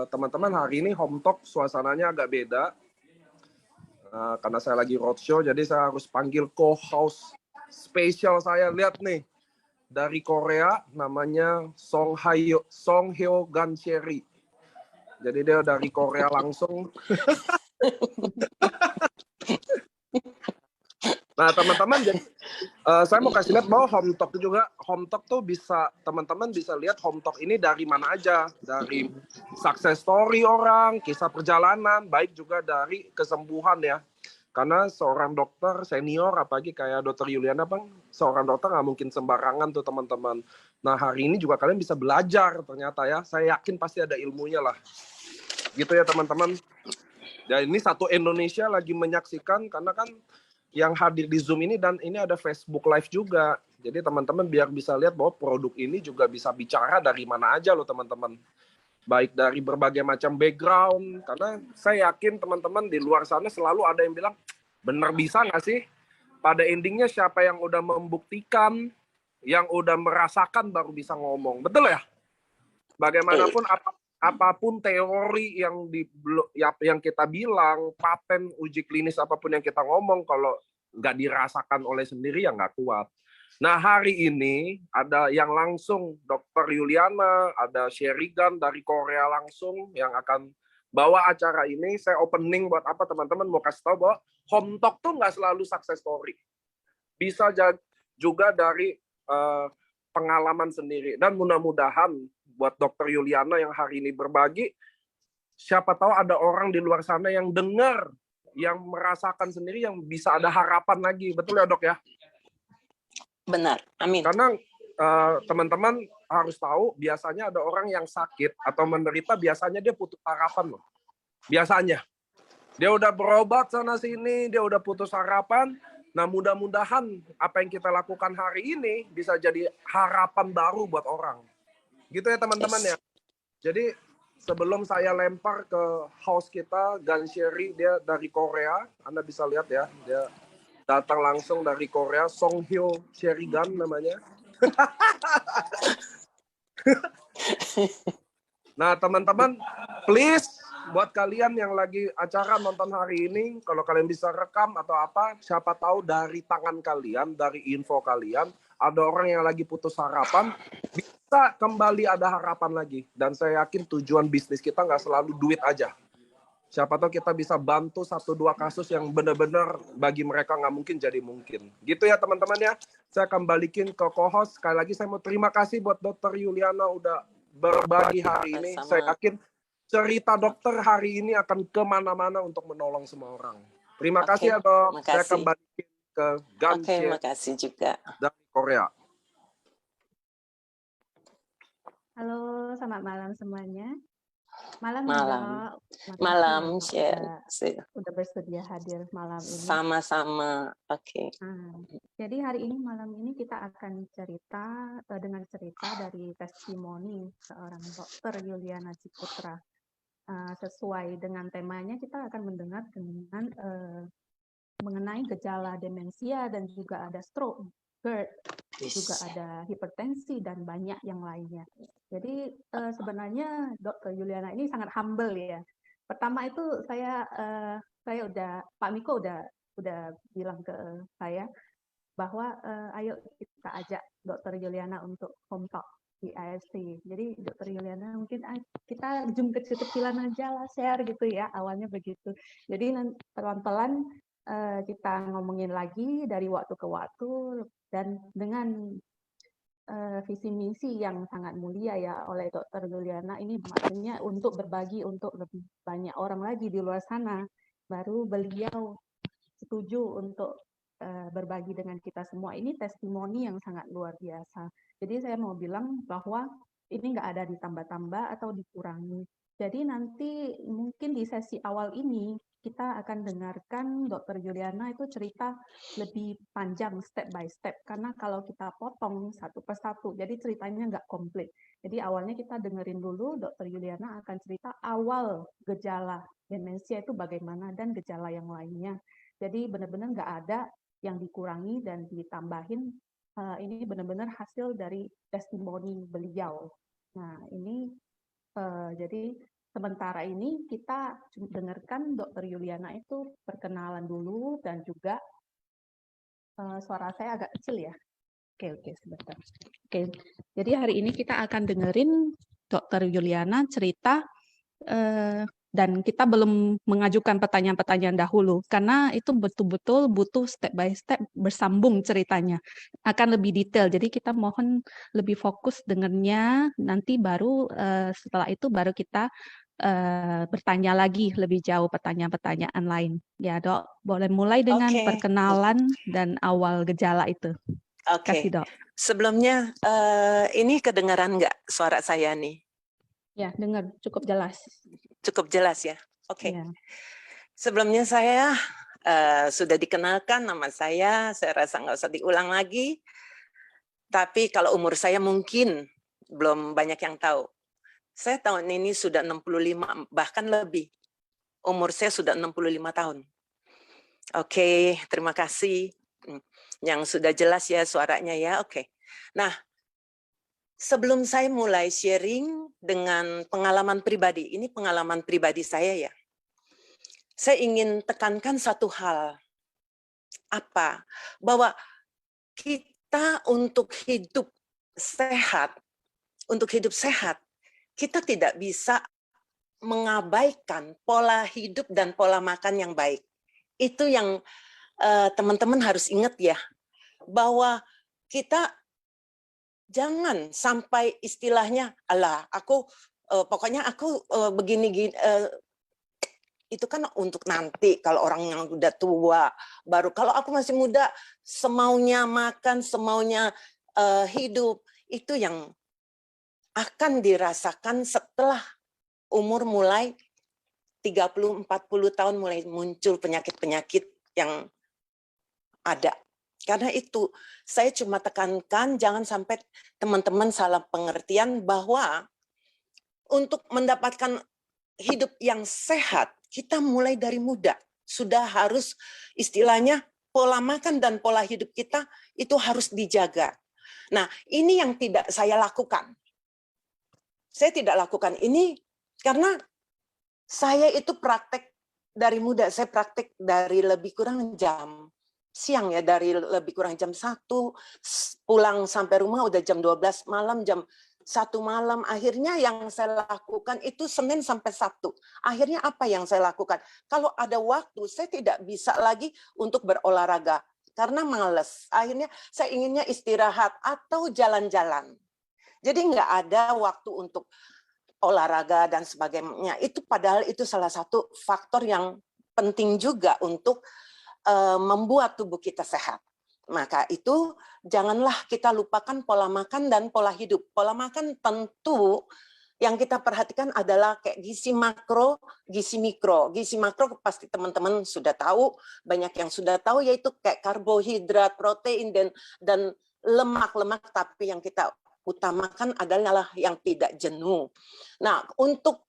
Teman-teman, hari ini Home Talk suasananya agak beda. Karena saya lagi roadshow, jadi saya harus panggil co-host spesial saya. Lihat nih, dari Korea, namanya Song Hyo Gancheri. Jadi dia dari Korea langsung. Nah, teman-teman, saya mau kasih lihat bahwa Home Talk tuh bisa, teman-teman bisa lihat Home Talk ini dari mana aja. Dari success story orang, kisah perjalanan, baik juga dari kesembuhan ya. Karena seorang dokter senior, apalagi kayak Dokter Yuliana, Bang, seorang dokter nggak mungkin sembarangan tuh teman-teman. Nah, hari ini juga kalian bisa belajar ternyata ya. Saya yakin pasti ada ilmunya lah. Gitu ya teman-teman. Dan ini satu Indonesia lagi menyaksikan, karena kan yang hadir di Zoom ini, dan ini ada Facebook Live juga. Jadi teman-teman biar bisa lihat bahwa produk ini juga bisa bicara dari mana aja loh teman-teman. Baik dari berbagai macam background, karena saya yakin teman-teman di luar sana selalu ada yang bilang, bener bisa nggak sih? Pada endingnya siapa yang udah membuktikan, yang udah merasakan baru bisa ngomong. Betul ya? Bagaimanapun apapun teori yang kita bilang, paten, uji klinis, apapun yang kita ngomong, kalau nggak dirasakan oleh sendiri ya nggak kuat. Nah, hari ini ada yang langsung Dokter Yuliana, ada Sherigan dari Korea langsung yang akan bawa acara ini. Saya opening buat apa teman-teman, mau kasih tahu bahwa Home Talk tuh nggak selalu success story. Bisa juga dari pengalaman sendiri. Dan mudah-mudahan buat Dokter Yuliana yang hari ini berbagi, siapa tahu ada orang di luar sana yang dengar, yang merasakan sendiri, yang bisa ada harapan lagi. Betul ya dok ya? Benar, amin. Karena teman-teman harus tahu, biasanya ada orang yang sakit atau menderita, biasanya dia putus harapan loh. Biasanya. Dia udah berobat sana-sini, dia udah putus harapan. Nah, mudah-mudahan apa yang kita lakukan hari ini bisa jadi harapan baru buat orang. Gitu ya teman-teman ya. Jadi sebelum saya lempar ke host kita, Gancheri, dia dari Korea. Anda bisa lihat ya, dia datang langsung dari Korea, Song Hyo Sherigan namanya. Nah teman-teman, please buat kalian yang lagi acara nonton hari ini, kalau kalian bisa rekam atau apa, siapa tahu dari tangan kalian, dari info kalian, ada orang yang lagi putus harapan, bisa kembali ada harapan lagi. Dan saya yakin tujuan bisnis kita nggak selalu duit aja. Siapa tahu kita bisa bantu 1-2 kasus yang benar-benar bagi mereka nggak mungkin jadi mungkin. Gitu ya teman-teman ya. Saya akan balikin ke co-host. Sekali lagi saya mau terima kasih buat Dokter Yuliana udah berbagi hari ini. Saya yakin cerita dokter hari ini akan kemana-mana untuk menolong semua orang. Terima kasih ya dok. Saya akan balikin ke Gancheri. Terima kasih juga. Dari Korea. Halo, selamat malam semuanya. Malam. Malam, udah bersedia hadir malam ini. Sama-sama. Oke. Jadi hari ini, malam ini kita akan dengan cerita dari testimoni seorang Dokter Yuliana Ciputra. Sesuai dengan temanya, kita akan mendengar dengan mengenai gejala demensia dan juga ada stroke, GERD, juga ada hipertensi dan banyak yang lainnya. Jadi sebenarnya Dr. Yuliana ini sangat humble ya. Pertama itu Pak Miko udah bilang ke saya bahwa ayo kita ajak Dr. Yuliana untuk home talk di ISC. Jadi Dr. Yuliana mungkin kita zoom kecil-kecilan aja lah, share gitu ya, awalnya begitu. Jadi pelan-pelan kita ngomongin lagi dari waktu ke waktu, dan dengan visi misi yang sangat mulia ya oleh Dr. Yuliana ini, maksudnya untuk berbagi untuk lebih banyak orang lagi di luar sana, baru beliau setuju untuk berbagi dengan kita semua. Ini testimoni yang sangat luar biasa. Jadi saya mau bilang bahwa ini nggak ada ditambah-tambah atau dikurangi. Jadi nanti mungkin di sesi awal ini kita akan dengarkan Dr. Yuliana itu cerita lebih panjang step by step, karena kalau kita potong satu persatu, jadi ceritanya nggak komplit. Jadi awalnya kita dengerin dulu Dr. Yuliana akan cerita awal gejala demensia itu bagaimana dan gejala yang lainnya. Jadi benar-benar nggak ada yang dikurangi dan ditambahin. Ini benar-benar hasil dari testimoni beliau. Nah ini Jadi sementara ini kita dengarkan Dokter Yuliana itu perkenalan dulu dan juga suara saya agak kecil ya. Oke, sebentar. Oke, jadi hari ini kita akan dengerin Dokter Yuliana cerita dan kita belum mengajukan pertanyaan-pertanyaan dahulu karena itu betul-betul butuh step by step bersambung ceritanya. Akan lebih detail. Jadi kita mohon lebih fokus dengannya, nanti baru setelah itu baru kita bertanya lagi lebih jauh pertanyaan-pertanyaan lain. Ya, Dok, boleh mulai dengan Oke. perkenalan dan awal gejala itu. Oke. Kasih, Dok. Sebelumnya, ini kedengaran nggak suara saya nih? Ya, dengar cukup jelas. Cukup jelas ya? Oke. Ya. Sebelumnya saya sudah dikenalkan nama saya rasa nggak usah diulang lagi. Tapi kalau umur saya mungkin belum banyak yang tahu. Saya tahun ini sudah 65, bahkan lebih. Umur saya sudah 65 tahun. Oke, terima kasih. Yang sudah jelas ya suaranya ya, oke. Nah, sebelum saya mulai sharing dengan pengalaman pribadi, ini pengalaman pribadi saya ya. Saya ingin tekankan satu hal. Apa? Bahwa kita untuk hidup sehat, kita tidak bisa mengabaikan pola hidup dan pola makan yang baik. Itu yang teman-teman harus ingat ya, bahwa kita jangan sampai istilahnya, alah aku pokoknya aku begini, itu kan untuk nanti kalau orang yang udah tua, baru kalau aku masih muda, semaunya makan, semaunya hidup, itu yang akan dirasakan setelah umur mulai 30-40 tahun mulai muncul penyakit-penyakit yang ada. Karena itu, saya cuma tekankan jangan sampai teman-teman salah pengertian bahwa untuk mendapatkan hidup yang sehat, kita mulai dari muda. Sudah harus istilahnya pola makan dan pola hidup kita itu harus dijaga. Nah, ini yang tidak saya lakukan. Saya tidak lakukan ini karena saya itu praktek dari muda. Saya praktek dari lebih kurang jam siang ya, dari lebih kurang jam 1, pulang sampai rumah udah jam 12 malam, jam 1 malam. Akhirnya yang saya lakukan itu Senin sampai Sabtu. Akhirnya apa yang saya lakukan? Kalau ada waktu, saya tidak bisa lagi untuk berolahraga karena males. Akhirnya saya inginnya istirahat atau jalan-jalan. Jadi nggak ada waktu untuk olahraga dan sebagainya. Itu padahal itu salah satu faktor yang penting juga untuk membuat tubuh kita sehat. Maka itu janganlah kita lupakan pola makan dan pola hidup. Pola makan tentu yang kita perhatikan adalah kayak gizi makro, gizi mikro. Gizi makro pasti teman-teman sudah tahu, banyak yang sudah tahu, yaitu kayak karbohidrat, protein, dan lemak-lemak, tapi yang kita utamakan adalah yang tidak jenuh. Nah, untuk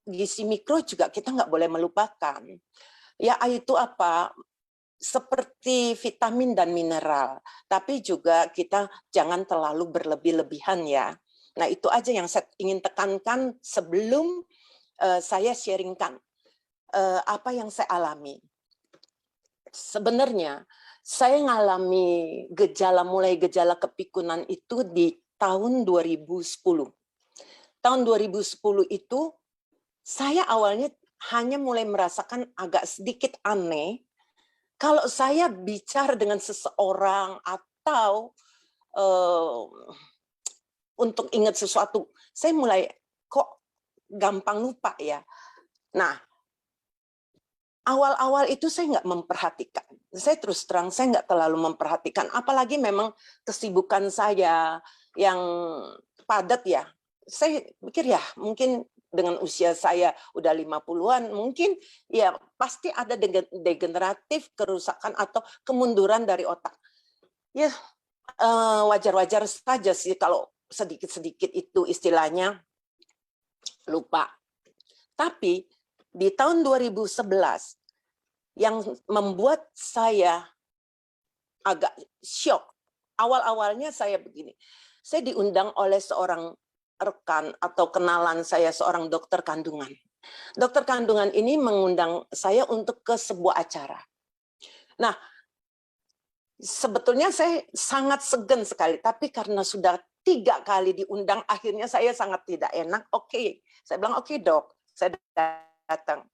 gizi mikro juga kita nggak boleh melupakan. Ya, itu apa? Seperti vitamin dan mineral. Tapi juga kita jangan terlalu berlebih-lebihan ya. Nah, itu aja yang saya ingin tekankan sebelum saya sharingkan apa yang saya alami. Sebenarnya, saya mengalami mulai gejala kepikunan itu di tahun 2010. Tahun 2010 itu, saya awalnya hanya mulai merasakan agak sedikit aneh, kalau saya bicara dengan seseorang atau untuk ingat sesuatu, saya mulai kok gampang lupa ya. Nah, awal-awal itu saya nggak memperhatikan. Saya terus terang, saya nggak terlalu memperhatikan. Apalagi memang kesibukan saya yang padat ya. Saya pikir ya mungkin dengan usia saya udah 50-an, mungkin ya pasti ada degeneratif, kerusakan atau kemunduran dari otak. Ya wajar-wajar saja sih kalau sedikit-sedikit itu istilahnya lupa. Tapi di tahun 2011 yang membuat saya agak syok. Awal-awalnya saya begini. Saya diundang oleh seorang rekan atau kenalan saya seorang dokter kandungan. Dokter kandungan ini mengundang saya untuk ke sebuah acara. Nah, sebetulnya saya sangat segan sekali, tapi karena sudah 3 kali diundang, akhirnya saya sangat tidak enak. Oke, saya bilang oke dok, saya datang.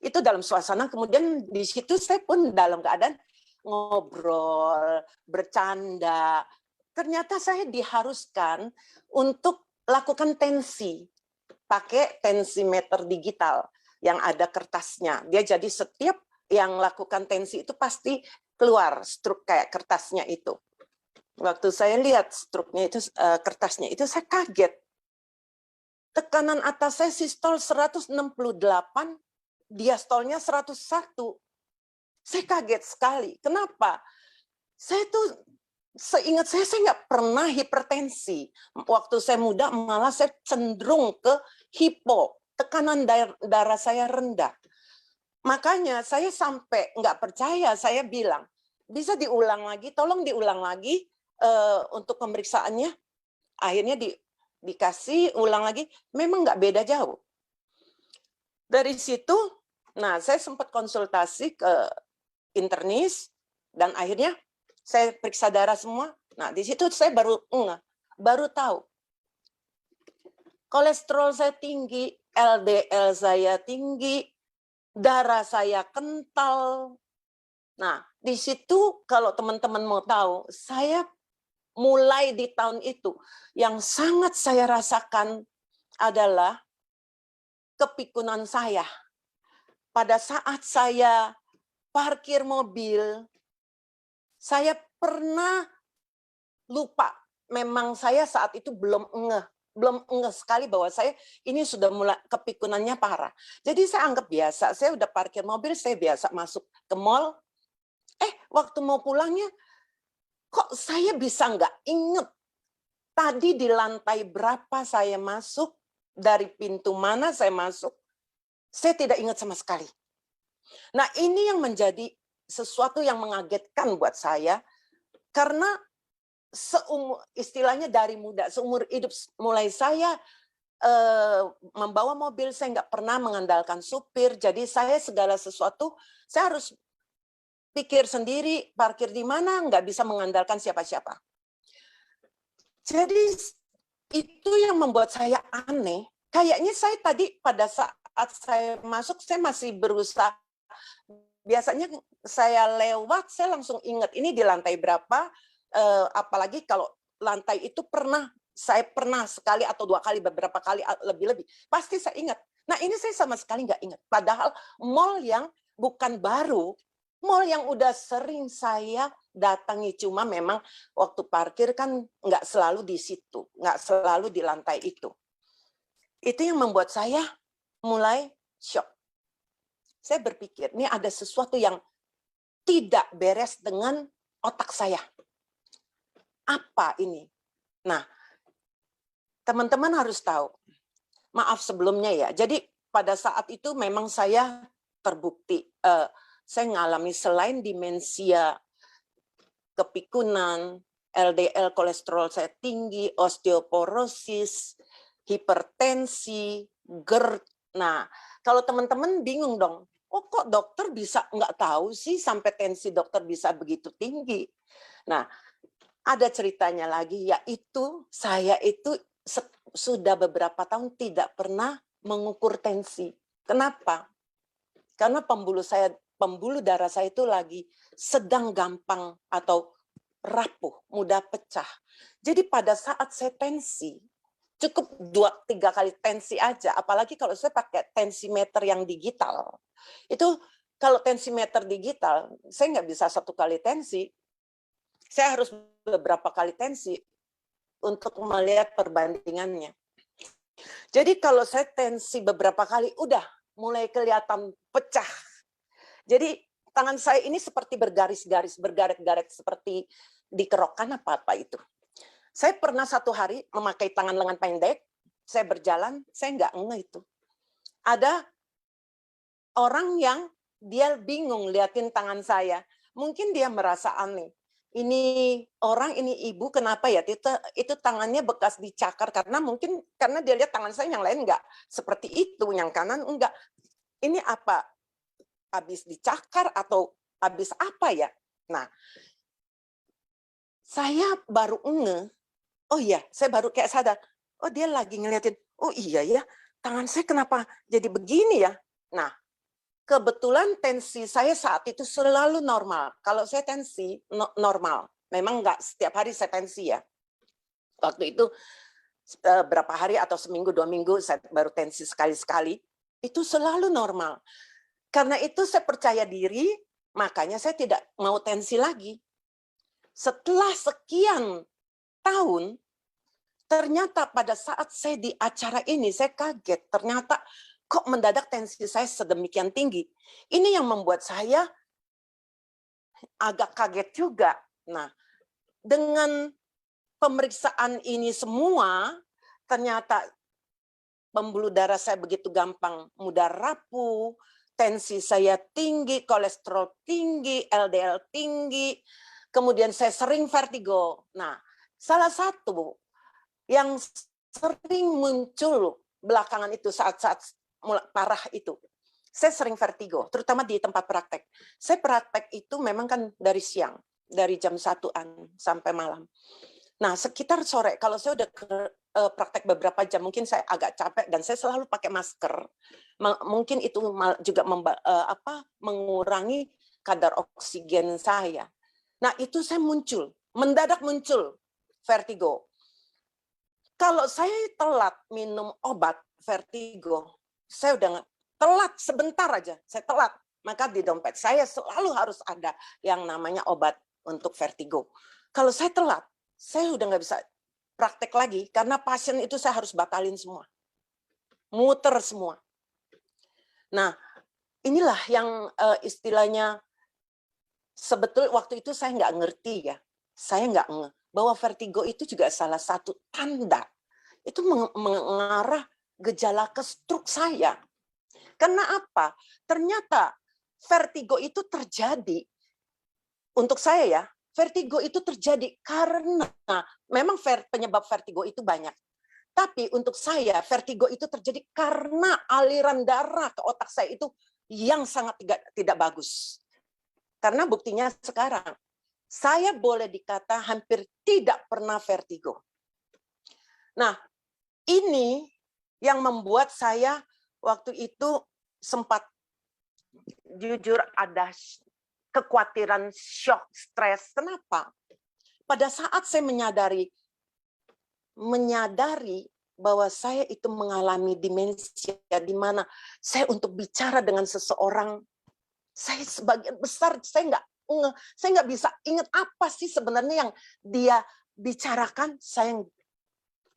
Itu dalam suasana, kemudian di situ saya pun dalam keadaan ngobrol, bercanda. Ternyata saya diharuskan untuk lakukan tensi, pakai tensimeter digital yang ada kertasnya. Dia jadi setiap yang lakukan tensi itu pasti keluar struk kayak kertasnya itu. Waktu saya lihat struknya itu, kertasnya itu, saya kaget. Tekanan atas saya sistol 168, diastolnya 101. Saya kaget sekali. Kenapa? Saya tuh seingat saya nggak pernah hipertensi. Waktu saya muda malah saya cenderung ke hipo. Tekanan darah saya rendah. Makanya saya sampai nggak percaya, saya bilang, bisa diulang lagi, tolong diulang lagi untuk pemeriksaannya. Akhirnya dikasih ulang lagi, memang nggak beda jauh. Dari situ, nah saya sempat konsultasi ke internis, dan akhirnya saya periksa darah semua. Nah di situ saya baru tahu. Kolesterol saya tinggi, LDL saya tinggi, darah saya kental. Nah, di situ kalau teman-teman mau tahu, saya mulai di tahun itu, yang sangat saya rasakan adalah kepikunan saya. Pada saat saya parkir mobil, saya pernah lupa. Memang saya saat itu belum ngeh sekali bahwa saya ini sudah mulai kepikunannya parah. Jadi saya anggap biasa, saya udah parkir mobil, saya biasa masuk ke mall. Waktu mau pulangnya, kok saya bisa nggak inget tadi di lantai berapa saya masuk, dari pintu mana saya masuk, saya tidak ingat sama sekali. Nah ini yang menjadi sesuatu yang mengagetkan buat saya, karena istilahnya dari muda, seumur hidup mulai saya membawa mobil, saya nggak pernah mengandalkan supir, jadi saya segala sesuatu, saya harus pikir sendiri, parkir di mana, nggak bisa mengandalkan siapa-siapa. Jadi itu yang membuat saya aneh, kayaknya saya tadi pada saat saya masuk, saya masih berusaha, biasanya saya lewat, saya langsung ingat ini di lantai berapa, apalagi kalau lantai itu saya pernah sekali atau 2 kali, beberapa kali lebih-lebih, pasti saya ingat. Nah ini saya sama sekali nggak ingat. Padahal mall yang bukan baru, mall yang udah sering saya datangi, cuma memang waktu parkir kan nggak selalu di situ, nggak selalu di lantai itu. Itu yang membuat saya mulai shock. Saya berpikir, ini ada sesuatu yang tidak beres dengan otak saya. Apa ini? Nah, teman-teman harus tahu, maaf sebelumnya ya, jadi pada saat itu memang saya terbukti, saya mengalami selain demensia, kepikunan, LDL kolesterol saya tinggi, osteoporosis, hipertensi, GERD. Nah, kalau teman-teman bingung dong, kok dokter bisa nggak tahu sih sampai tensi dokter bisa begitu tinggi. Nah, ada ceritanya lagi, yaitu saya itu sudah beberapa tahun tidak pernah mengukur tensi. Kenapa? Karena pembuluh darah saya itu lagi sedang gampang atau rapuh, mudah pecah. Jadi pada saat saya tensi, cukup 2-3 kali tensi aja, apalagi kalau saya pakai tensimeter yang digital. Itu kalau tensimeter digital, saya nggak bisa 1 kali tensi, saya harus beberapa kali tensi untuk melihat perbandingannya. Jadi kalau saya tensi beberapa kali, udah mulai kelihatan pecah. Jadi tangan saya ini seperti bergaris-garis, bergaret-garet seperti dikerokan apa itu. Saya pernah 1 hari memakai tangan lengan pendek, saya berjalan, saya nggak ngeh itu. Ada orang yang dia bingung liatin tangan saya. Mungkin dia merasa aneh. ini orang, ini ibu, kenapa ya itu tangannya bekas dicakar, karena mungkin karena dia lihat tangan saya yang lain enggak seperti itu, yang kanan enggak. Ini apa? Habis dicakar atau habis apa ya? Nah, saya baru oh iya, saya baru kayak sadar, oh dia lagi ngeliatin, oh iya ya, tangan saya kenapa jadi begini ya? Nah, kebetulan tensi saya saat itu selalu normal. Kalau saya tensi normal, memang nggak setiap hari saya tensi ya. Waktu itu berapa hari atau seminggu, 2 minggu saya baru tensi sekali-sekali, itu selalu normal. Karena itu saya percaya diri, makanya saya tidak mau tensi lagi. Setelah sekian tahun, ternyata pada saat saya di acara ini, saya kaget. Ternyata kok mendadak tensi saya sedemikian tinggi. Ini yang membuat saya agak kaget juga. Nah, dengan pemeriksaan ini semua, ternyata pembuluh darah saya begitu gampang mudah rapuh, tensi saya tinggi, kolesterol tinggi, LDL tinggi, kemudian saya sering vertigo. Nah, salah satu yang sering muncul belakangan itu saat-saat parah itu, saya sering vertigo, terutama di tempat praktek. Saya praktek itu memang kan dari siang, dari jam 1-an sampai malam. Nah, sekitar sore, kalau saya udah praktek beberapa jam, mungkin saya agak capek dan saya selalu pakai masker. Mungkin itu juga mengurangi kadar oksigen saya. Nah, itu saya mendadak muncul vertigo. Kalau saya telat minum obat vertigo, saya udah telat sebentar aja, saya telat. Maka di dompet saya selalu harus ada yang namanya obat untuk vertigo. Kalau saya telat, saya udah nggak bisa praktek lagi, karena pasien itu saya harus batalin semua. Muter semua. Nah, inilah yang istilahnya, sebetulnya waktu itu saya nggak ngerti ya. Saya nggak ngerti bahwa vertigo itu juga salah satu tanda. Itu mengarah gejala ke stroke saya. Karena apa? Ternyata vertigo itu terjadi, untuk saya ya, vertigo itu terjadi karena, memang penyebab vertigo itu banyak. Tapi untuk saya, vertigo itu terjadi karena aliran darah ke otak saya itu yang sangat tidak bagus. Karena buktinya sekarang, saya boleh dikata hampir tidak pernah vertigo. Nah, ini yang membuat saya waktu itu sempat jujur ada kekhawatiran, shock, stres. Kenapa? Pada saat saya menyadari bahwa saya itu mengalami demensia, di mana saya untuk bicara dengan seseorang, saya sebagian besar saya nggak bisa ingat apa sih sebenarnya yang dia bicarakan, saya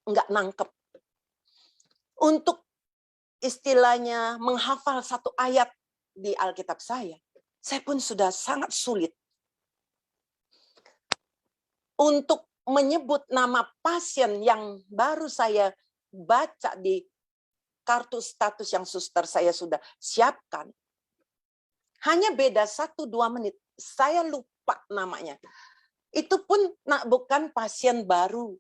nggak nangkep. Untuk istilahnya menghafal satu ayat di Alkitab saya pun sudah sangat sulit. Untuk menyebut nama pasien yang baru saya baca di kartu status yang suster saya sudah siapkan, hanya beda 1-2 menit, saya lupa namanya. Itu pun bukan pasien baru,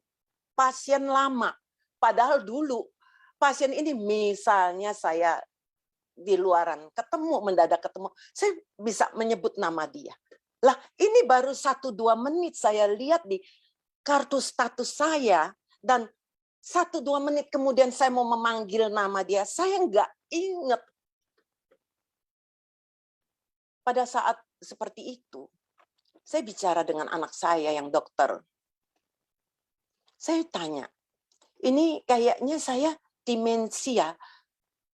pasien lama. Padahal dulu pasien ini misalnya saya di luaran mendadak ketemu, saya bisa menyebut nama dia. Lah, ini baru 1-2 menit saya lihat di kartu status saya, dan 1-2 menit kemudian saya mau memanggil nama dia, saya nggak ingat. Pada saat seperti itu, saya bicara dengan anak saya yang dokter. Saya tanya, ini kayaknya saya demensia.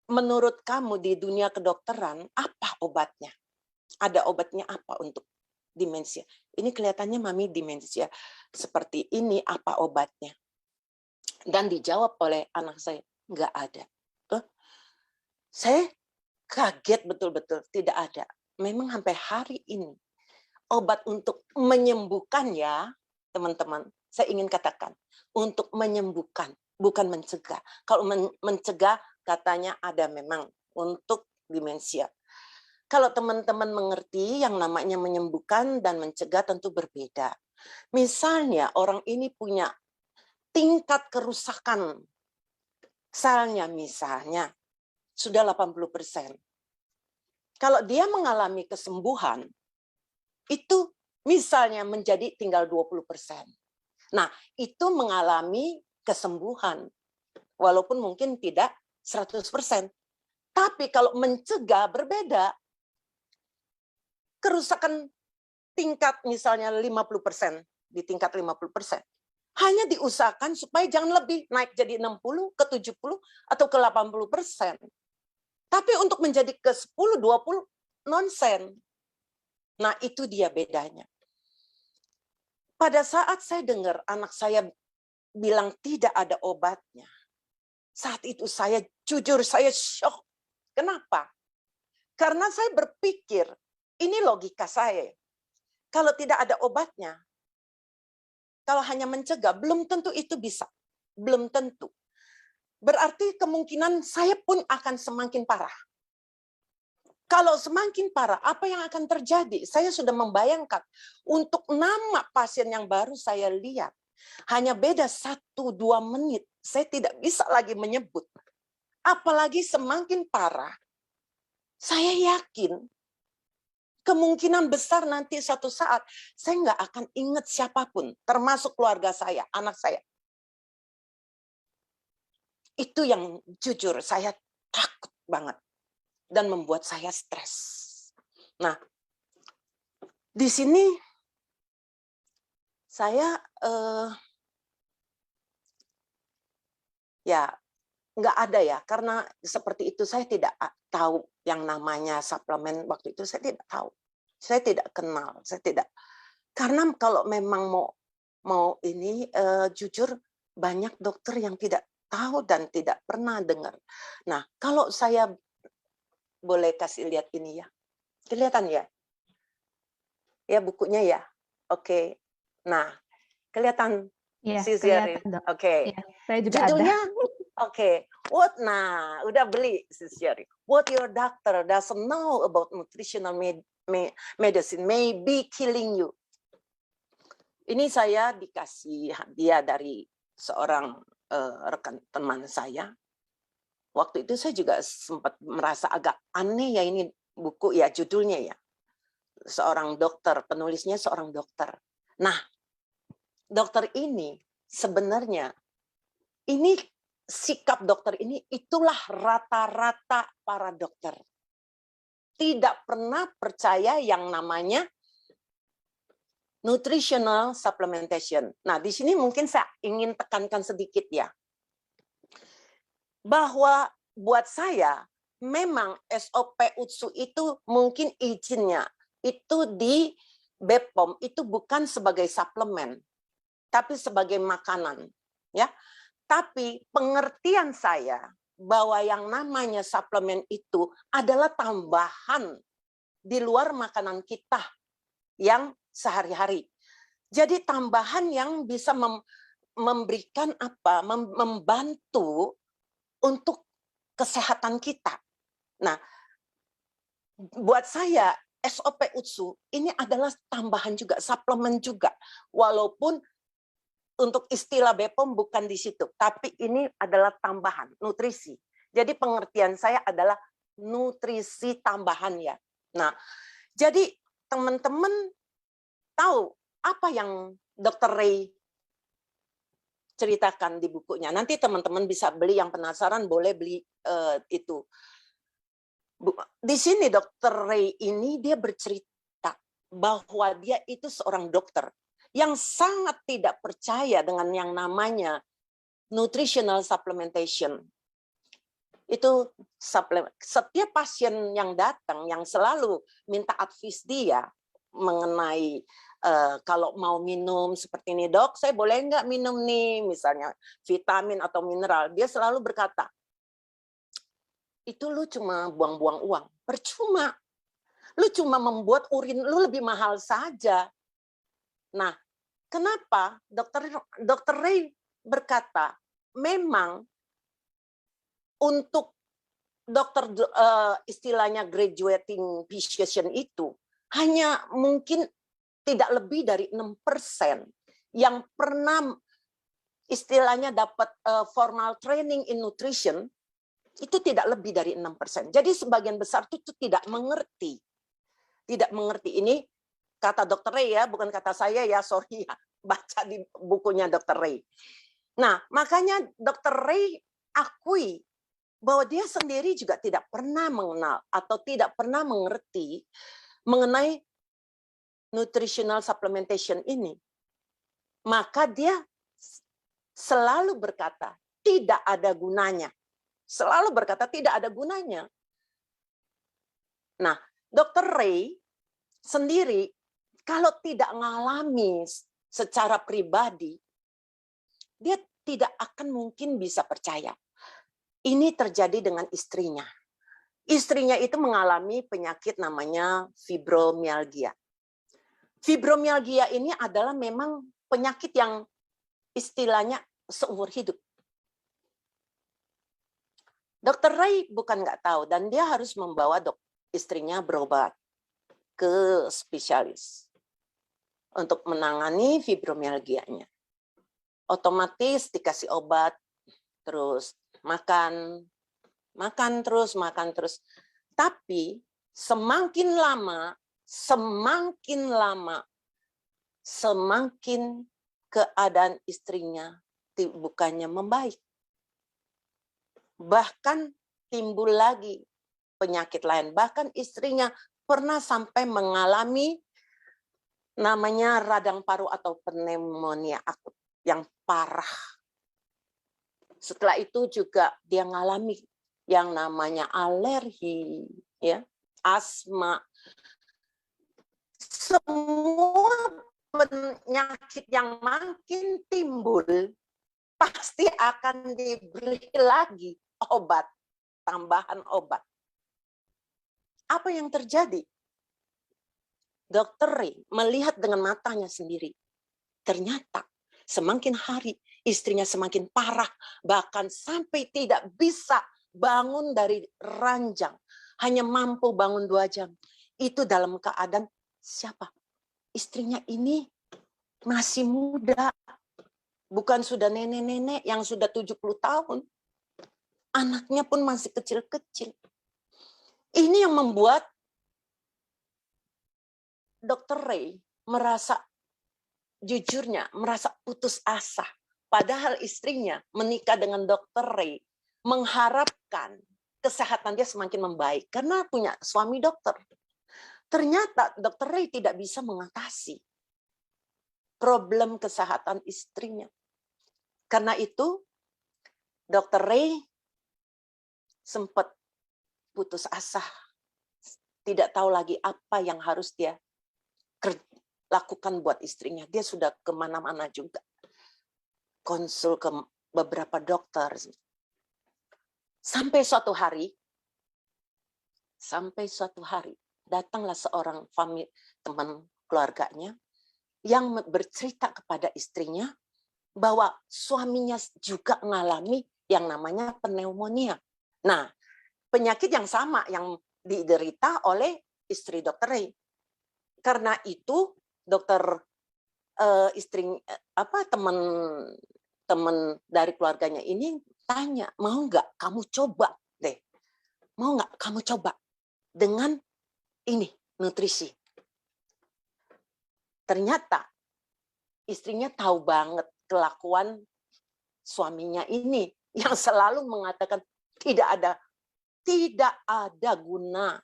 Menurut kamu di dunia kedokteran, apa obatnya? Ada obatnya apa untuk demensia? Ini kelihatannya mami demensia. Seperti ini, apa obatnya? Dan dijawab oleh anak saya, nggak ada. Saya kaget betul-betul, tidak ada. Memang sampai hari ini, obat untuk menyembuhkan ya, teman-teman, saya ingin katakan, untuk menyembuhkan, bukan mencegah. Kalau mencegah, katanya ada memang untuk demensia. Kalau teman-teman mengerti yang namanya menyembuhkan dan mencegah tentu berbeda. Misalnya orang ini punya tingkat kerusakan selnya misalnya sudah 80%. Kalau dia mengalami kesembuhan, itu misalnya menjadi tinggal 20%. Nah, itu mengalami kesembuhan. Walaupun mungkin tidak 100%. Tapi kalau mencegah berbeda. Kerusakan tingkat misalnya 50%, di tingkat 50%. Hanya diusahakan supaya jangan lebih naik jadi 60 ke 70 atau ke 80%. Tapi untuk menjadi ke 10, 20 nonsen. Nah, itu dia bedanya. Pada saat saya dengar anak saya bilang tidak ada obatnya. Saat itu saya jujur saya shock. Kenapa? Karena saya berpikir, ini logika saya. Kalau tidak ada obatnya, kalau hanya mencegah, belum tentu itu bisa. Belum tentu. Berarti kemungkinan saya pun akan semakin parah. Kalau semakin parah, apa yang akan terjadi? Saya sudah membayangkan untuk nama pasien yang baru saya lihat. Hanya beda 1-2 menit. Saya tidak bisa lagi menyebut. Apalagi semakin parah. Saya yakin kemungkinan besar nanti suatu saat saya nggak akan ingat siapapun, termasuk keluarga saya, anak saya. Itu yang jujur saya takut banget dan membuat saya stres. Nah, di sini saya ya nggak ada ya, karena seperti itu saya tidak tahu yang namanya suplemen waktu itu saya tidak tahu. Saya tidak kenal, saya tidak. Karena kalau memang mau ini jujur banyak dokter yang tidak tahu dan tidak pernah dengar. Nah, kalau saya boleh kasih lihat ini ya. Kelihatan ya? Ya bukunya ya. Oke. Nah, kelihatan Iya, Sisyari. kelihatan, Dok. Oke. Iya, saya juga Judulnya ada. Oke, nah udah beli Sisyari. What your doctor doesn't know about nutritional medicine may be killing you. Ini saya dikasih hadiah dari seorang rekan teman saya. Waktu itu saya juga sempat merasa agak aneh ya ini buku ya judulnya ya. Seorang dokter, penulisnya seorang dokter. Nah, dokter ini sebenarnya ini sikap dokter ini itulah rata-rata para dokter. Tidak pernah percaya yang namanya nutritional supplementation. Nah, di sini mungkin saya ingin tekankan sedikit ya. Bahwa buat saya memang SOP UTSU itu mungkin izinnya itu di BPOM itu bukan sebagai suplemen, tapi sebagai makanan, ya. Tapi pengertian saya bahwa yang namanya suplemen itu adalah tambahan di luar makanan kita yang sehari-hari. Jadi tambahan yang bisa memberikan apa? Membantu untuk kesehatan kita. Nah, buat saya SOP UTSU ini adalah tambahan juga, suplemen juga. Walaupun untuk istilah BPOM bukan di situ, tapi ini adalah tambahan, nutrisi. Jadi pengertian saya adalah nutrisi tambahan ya. Nah, jadi teman-teman tahu apa yang Dr. Ray ceritakan di bukunya. Nanti teman-teman bisa beli, yang penasaran boleh beli itu. Di sini Dr. Ray ini dia bercerita bahwa dia itu seorang dokter yang sangat tidak percaya dengan yang namanya nutritional supplementation. Itu setiap pasien yang datang yang selalu minta advice dia mengenai kalau mau minum seperti ini, dok, saya boleh nggak minum nih, misalnya vitamin atau mineral, dia selalu berkata, itu lu cuma buang-buang uang, percuma, lu cuma membuat urin lu lebih mahal saja. Nah, kenapa Dr. Ray berkata, memang untuk dokter istilahnya graduating physician itu hanya mungkin tidak lebih dari 6% yang pernah istilahnya dapat formal training in nutrition, itu tidak lebih dari 6%. Jadi sebagian besar itu tidak mengerti. Tidak mengerti. Ini kata Dr. Ray ya, bukan kata saya ya, sorry ya. Baca di bukunya Dr. Ray. Nah, makanya Dr. Ray akui bahwa dia sendiri juga tidak pernah mengenal atau tidak pernah mengerti mengenai nutritional supplementation ini. Maka dia selalu berkata, tidak ada gunanya. Selalu berkata, tidak ada gunanya. Nah, Dr. Ray sendiri, kalau tidak mengalami secara pribadi, dia tidak akan mungkin bisa percaya. Ini terjadi dengan istrinya. Istrinya itu mengalami penyakit namanya fibromialgia. Fibromialgia ini adalah memang penyakit yang istilahnya seumur hidup. Dr. Ray bukan nggak tahu, dan dia harus membawa istrinya berobat ke spesialis untuk menangani fibromialgianya. Otomatis dikasih obat, terus makan terus. Tapi semakin lama, semakin keadaan istrinya bukannya membaik. Bahkan timbul lagi penyakit lain. Bahkan istrinya pernah sampai mengalami namanya radang paru atau pneumonia akut yang parah. Setelah itu juga dia mengalami yang namanya alergi, ya, asma. Semua penyakit yang makin timbul pasti akan diberi lagi obat, tambahan obat. Apa yang terjadi? Dr. Ray melihat dengan matanya sendiri. Ternyata semakin hari istrinya semakin parah, bahkan sampai tidak bisa bangun dari ranjang, hanya mampu bangun 2 jam. Itu dalam keadaan siapa? Istrinya ini masih muda, bukan sudah nenek-nenek yang sudah 70 tahun. Anaknya pun masih kecil-kecil. Ini yang membuat Dr. Ray merasa, jujurnya, merasa putus asa. Padahal istrinya menikah dengan Dr. Ray mengharapkan kesehatan dia semakin membaik karena punya suami dokter. Ternyata Dr. Ray tidak bisa mengatasi problem kesehatan istrinya. Karena itu Dr. Ray sempat putus asa. Tidak tahu lagi apa yang harus dia lakukan buat istrinya. Dia sudah kemana-mana juga. Konsul ke beberapa dokter. Sampai suatu hari, datanglah seorang teman keluarganya yang bercerita kepada istrinya bahwa suaminya juga mengalami yang namanya pneumonia. Nah, penyakit yang sama yang diderita oleh istri Dr. Ray. Karena itu teman dari keluarganya ini tanya, mau nggak kamu coba deh, mau nggak kamu coba dengan ini nutrisi. Ternyata istrinya tahu banget kelakuan suaminya ini yang selalu mengatakan tidak ada guna.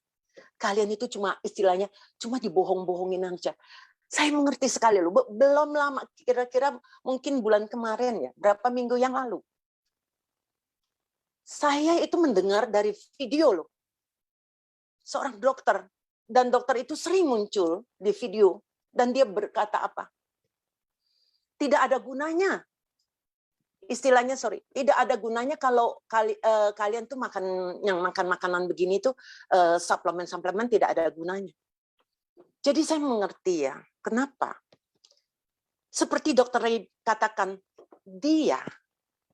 Kalian itu cuma istilahnya cuma dibohong-bohongin aja. Saya mengerti sekali loh. Belum lama, kira-kira mungkin bulan kemarin ya, berapa minggu yang lalu. Saya itu mendengar dari video loh. Seorang dokter, dan dokter itu sering muncul di video, dan dia berkata apa? Tidak ada gunanya. Istilahnya, tidak ada gunanya kalau kalian tuh makan makanan begini tuh, suplemen tidak ada gunanya. Jadi saya mengerti ya, kenapa? Seperti Dr. Ray katakan, dia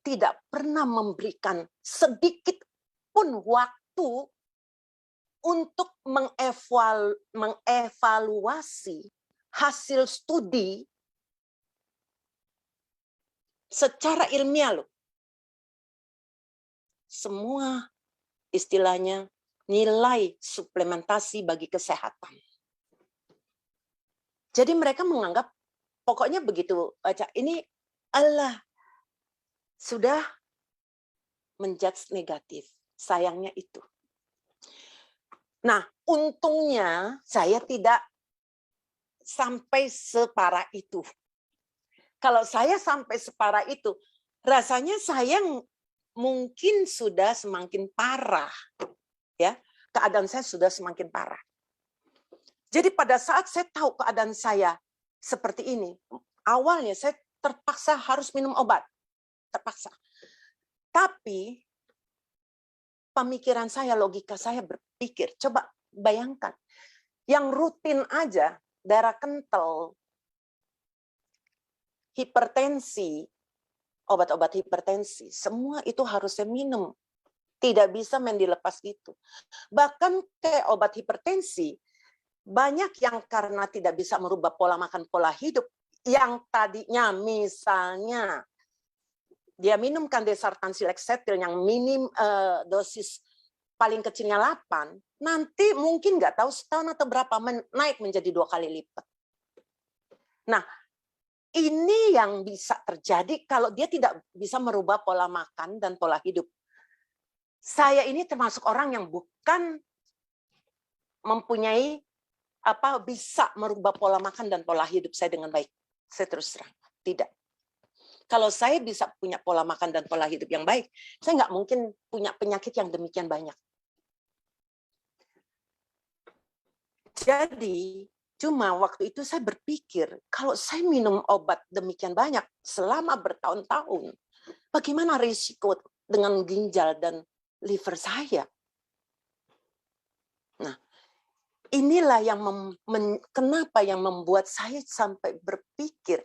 tidak pernah memberikan sedikit pun waktu untuk mengevaluasi hasil studi secara ilmiah loh. Semua istilahnya nilai suplementasi bagi kesehatan. Jadi mereka menganggap pokoknya begitu baca ini Allah sudah menjudge negatif. Sayangnya itu. Nah, untungnya saya tidak sampai separah itu. Kalau saya sampai separah itu, rasanya saya mungkin sudah semakin parah. Ya, keadaan saya sudah semakin parah. Jadi pada saat saya tahu keadaan saya seperti ini, awalnya saya terpaksa harus minum obat. Terpaksa. Tapi pemikiran saya, logika saya berpikir, coba bayangkan, yang rutin aja, darah kental, hipertensi, obat-obat hipertensi, semua itu harus saya minum. Tidak bisa main dilepas gitu. Bahkan kayak obat hipertensi, banyak yang karena tidak bisa merubah pola makan, pola hidup, yang tadinya misalnya dia minum kandesertan sileksetil yang minim dosis paling kecilnya 8, nanti mungkin nggak tahu setahun atau berapa naik menjadi 2 kali lipat. Nah, ini yang bisa terjadi kalau dia tidak bisa merubah pola makan dan pola hidup. Saya ini termasuk orang yang bukan mempunyai bisa merubah pola makan dan pola hidup saya dengan baik. Saya terus terang, tidak. Kalau saya bisa punya pola makan dan pola hidup yang baik, saya nggak mungkin punya penyakit yang demikian banyak. Jadi, cuma waktu itu saya berpikir, kalau saya minum obat demikian banyak selama bertahun-tahun, bagaimana risiko dengan ginjal dan liver saya? Nah, inilah yang kenapa yang membuat saya sampai berpikir,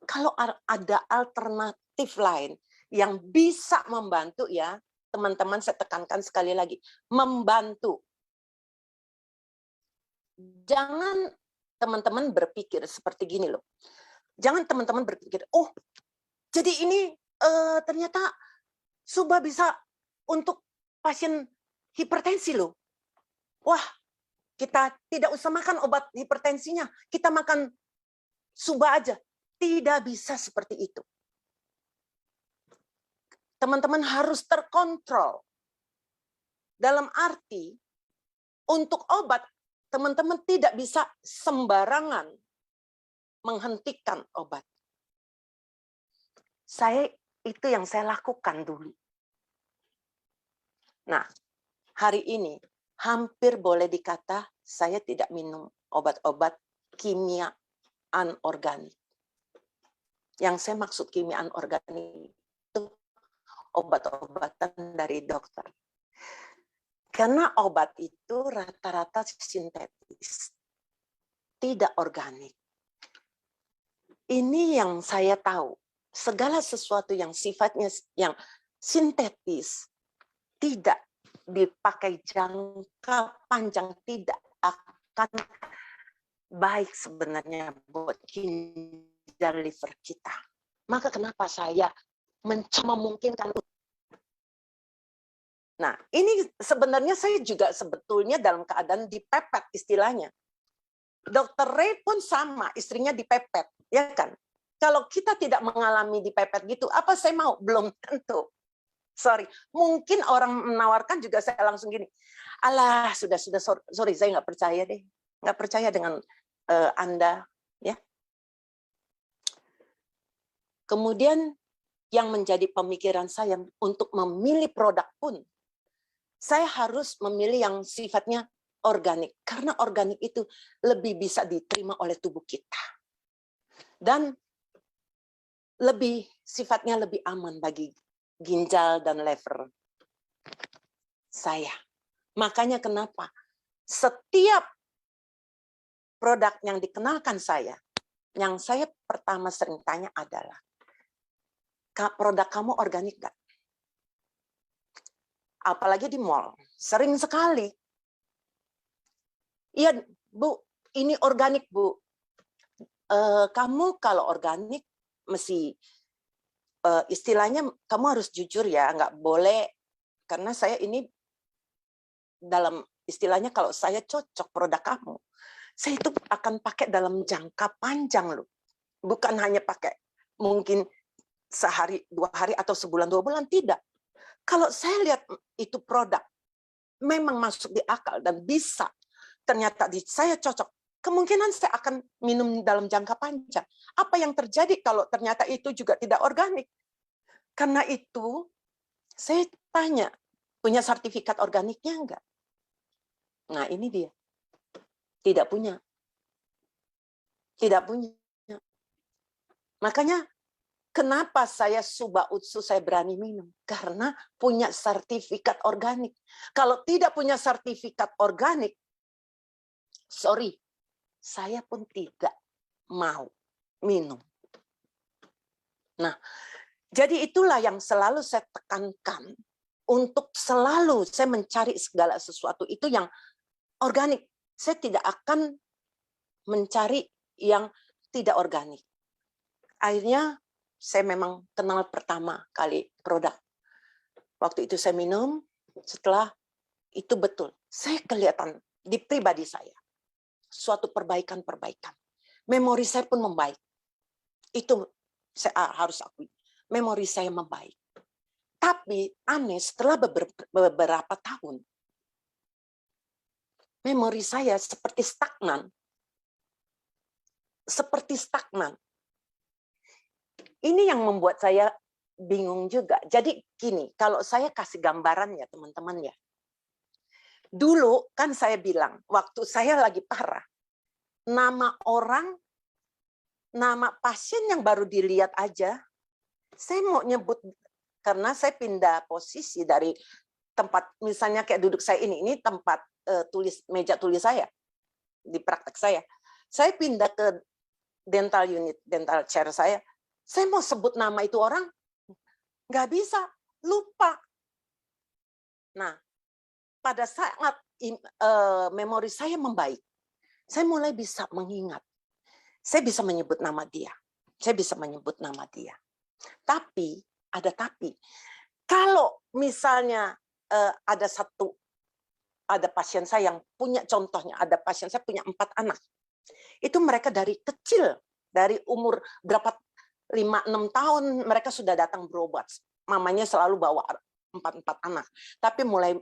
kalau ada alternatif lain yang bisa membantu ya, teman-teman saya tekankan sekali lagi, membantu. Jangan teman-teman berpikir seperti gini loh. Jangan teman-teman berpikir, oh jadi ini ternyata Suba bisa untuk pasien hipertensi loh. Wah, kita tidak usah makan obat hipertensinya, kita makan Suba aja. Tidak bisa seperti itu. Teman-teman harus terkontrol. Dalam arti, untuk obat, teman-teman tidak bisa sembarangan menghentikan obat. Itu yang saya lakukan dulu. Nah, hari ini hampir boleh dikata saya tidak minum obat-obat kimia anorganik. Yang saya maksud kimia anorganik itu obat-obatan dari dokter. Karena obat itu rata-rata sintetis, tidak organik. Ini yang saya tahu, segala sesuatu yang sifatnya yang sintetis, tidak dipakai jangka panjang, tidak akan baik sebenarnya buat ginjal liver kita. Maka kenapa saya mencoba memungkinkan. Nah, ini sebenarnya saya juga sebetulnya dalam keadaan dipepet istilahnya. Dokter Ray pun sama, istrinya dipepet, ya kan? Kalau kita tidak mengalami dipepet gitu, apa saya mau? Belum tentu. Sorry, mungkin orang menawarkan juga saya langsung gini, alah sudah sorry saya nggak percaya deh, nggak percaya dengan Anda, ya. Kemudian yang menjadi pemikiran saya untuk memilih produk pun, saya harus memilih yang sifatnya organik, karena organik itu lebih bisa diterima oleh tubuh kita dan sifatnya lebih aman bagi ginjal dan liver saya. Makanya kenapa setiap produk yang dikenalkan saya, yang saya pertama sering tanya adalah, produk kamu organik nggak? Apalagi di mall, sering sekali. Iya, Bu, ini organik, Bu. kamu kalau organik mesti istilahnya kamu harus jujur ya, nggak boleh, karena saya ini dalam istilahnya kalau saya cocok produk kamu, saya itu akan pakai dalam jangka panjang loh, bukan hanya pakai mungkin sehari, 2 hari, atau sebulan, 2 bulan, tidak. Kalau saya lihat itu produk memang masuk di akal dan bisa, ternyata saya cocok, kemungkinan saya akan minum dalam jangka panjang. Apa yang terjadi kalau ternyata itu juga tidak organik? Karena itu, saya tanya, punya sertifikat organiknya enggak? Nah, ini dia. Tidak punya. Tidak punya. Makanya, kenapa saya Suba Utsu saya berani minum? Karena punya sertifikat organik. Kalau tidak punya sertifikat organik, sorry, saya pun tidak mau minum. Nah, jadi itulah yang selalu saya tekankan. Untuk selalu saya mencari segala sesuatu itu yang organik. Saya tidak akan mencari yang tidak organik. Akhirnya saya memang kenal pertama kali produk. Waktu itu saya minum, setelah itu betul. Saya kelihatan di pribadi saya. Suatu perbaikan-perbaikan. Memori saya pun membaik. Itu saya harus akui. Memori saya membaik. Tapi aneh, setelah beberapa tahun, memori saya seperti stagnan. Seperti stagnan. Ini yang membuat saya bingung juga. Jadi gini, kalau saya kasih gambaran ya teman-teman ya. Dulu kan saya bilang, waktu saya lagi parah, nama orang, nama pasien yang baru dilihat aja, saya mau nyebut, karena saya pindah posisi dari tempat, misalnya kayak duduk saya ini tempat meja tulis saya, di praktek saya. Saya pindah ke dental unit, dental chair saya mau sebut nama itu orang, nggak bisa, lupa. Nah, pada saat memori saya membaik, saya mulai bisa mengingat. Saya bisa menyebut nama dia. Saya bisa menyebut nama dia. Tapi, ada tapi. Kalau misalnya ada pasien saya yang punya, contohnya ada pasien saya punya 4 anak. Itu mereka dari kecil, dari umur berapa, 5-6 tahun mereka sudah datang berobat. Mamanya selalu bawa 4 anak. Tapi mulai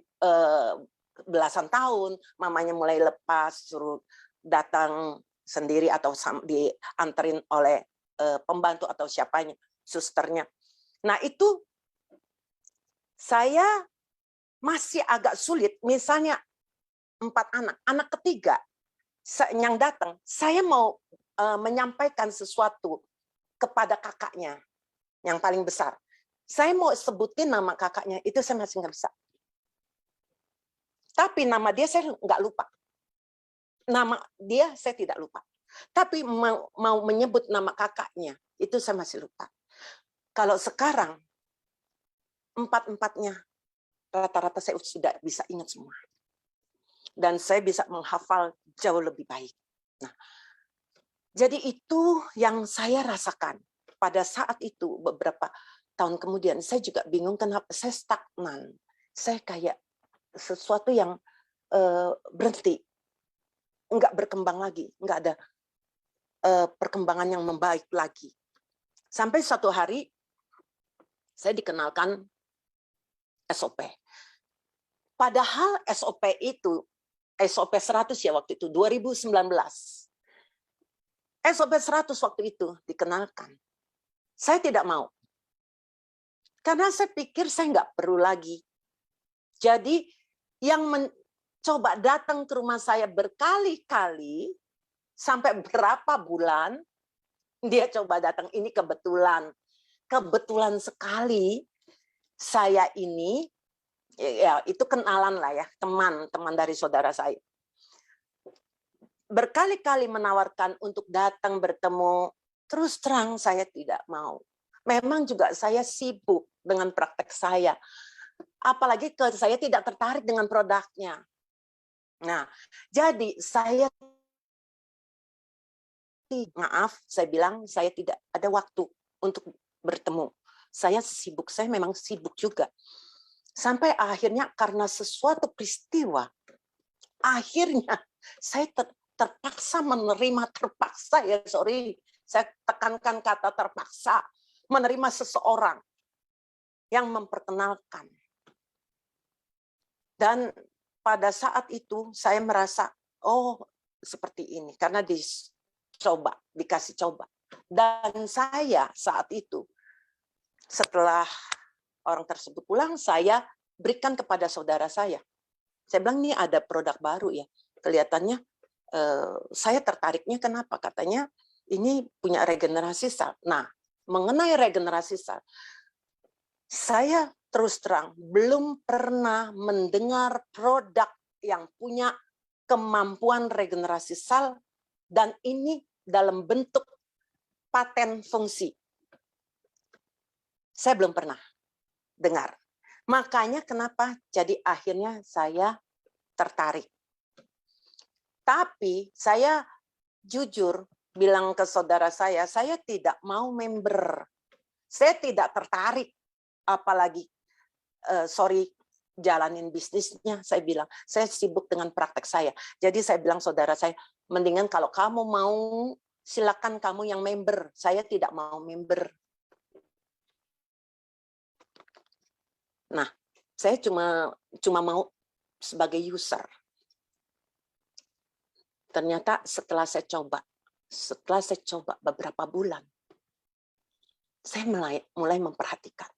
belasan tahun, mamanya mulai lepas, suruh datang sendiri atau dianterin oleh pembantu atau siapanya, susternya. Nah itu saya masih agak sulit, misalnya 4 anak, anak ketiga yang datang, saya mau menyampaikan sesuatu kepada kakaknya yang paling besar. Saya mau sebutin nama kakaknya, itu saya masih nggak bisa. Tapi nama dia saya nggak lupa. Nama dia saya tidak lupa. Tapi mau menyebut nama kakaknya, itu saya masih lupa. Kalau sekarang, 4-4-nya, rata-rata saya sudah bisa ingat semua. Dan saya bisa menghafal jauh lebih baik. Nah, jadi itu yang saya rasakan. Pada saat itu, beberapa tahun kemudian, saya juga bingung kenapa saya stagnan. Saya kayak sesuatu yang berhenti, nggak berkembang lagi, nggak ada perkembangan yang membaik lagi. Sampai suatu hari, saya dikenalkan SOP. Padahal SOP itu, SOP 100 ya waktu itu, 2019. SOP 100 waktu itu dikenalkan. Saya tidak mau. Karena saya pikir saya nggak perlu lagi. Jadi yang mencoba datang ke rumah saya berkali-kali, sampai berapa bulan, dia coba datang, ini kebetulan. Kebetulan sekali, saya ini, ya itu kenalan lah ya, teman dari saudara saya. Berkali-kali menawarkan untuk datang bertemu, terus terang saya tidak mau. Memang juga saya sibuk dengan praktek saya. Apalagi saya tidak tertarik dengan produknya. Nah, jadi saya hati, maaf, saya bilang saya tidak ada waktu untuk bertemu. Saya sibuk, saya memang sibuk juga. Sampai akhirnya karena sesuatu peristiwa, akhirnya saya terpaksa menerima, terpaksa ya, sorry, saya tekankan kata terpaksa, menerima seseorang yang memperkenalkan. Dan pada saat itu saya merasa, oh seperti ini, karena dikasih coba. Dan saya saat itu, setelah orang tersebut pulang, saya berikan kepada saudara saya. Saya bilang, ini ada produk baru ya, kelihatannya saya tertariknya kenapa? Katanya, ini punya regenerasi sel. Nah, mengenai regenerasi sel, saya terus terang belum pernah mendengar produk yang punya kemampuan regenerasi sel, dan ini dalam bentuk paten fungsi. Saya belum pernah dengar. Makanya kenapa jadi akhirnya saya tertarik. Tapi saya jujur bilang ke saudara saya tidak mau member. Saya tidak tertarik, apalagi jalanin bisnisnya. Saya bilang, saya sibuk dengan praktek saya. Jadi saya bilang saudara saya, mendingan kalau kamu mau, silakan kamu yang member. Saya tidak mau member. Nah, saya cuma mau sebagai user. Ternyata setelah saya coba beberapa bulan, saya mulai memperhatikan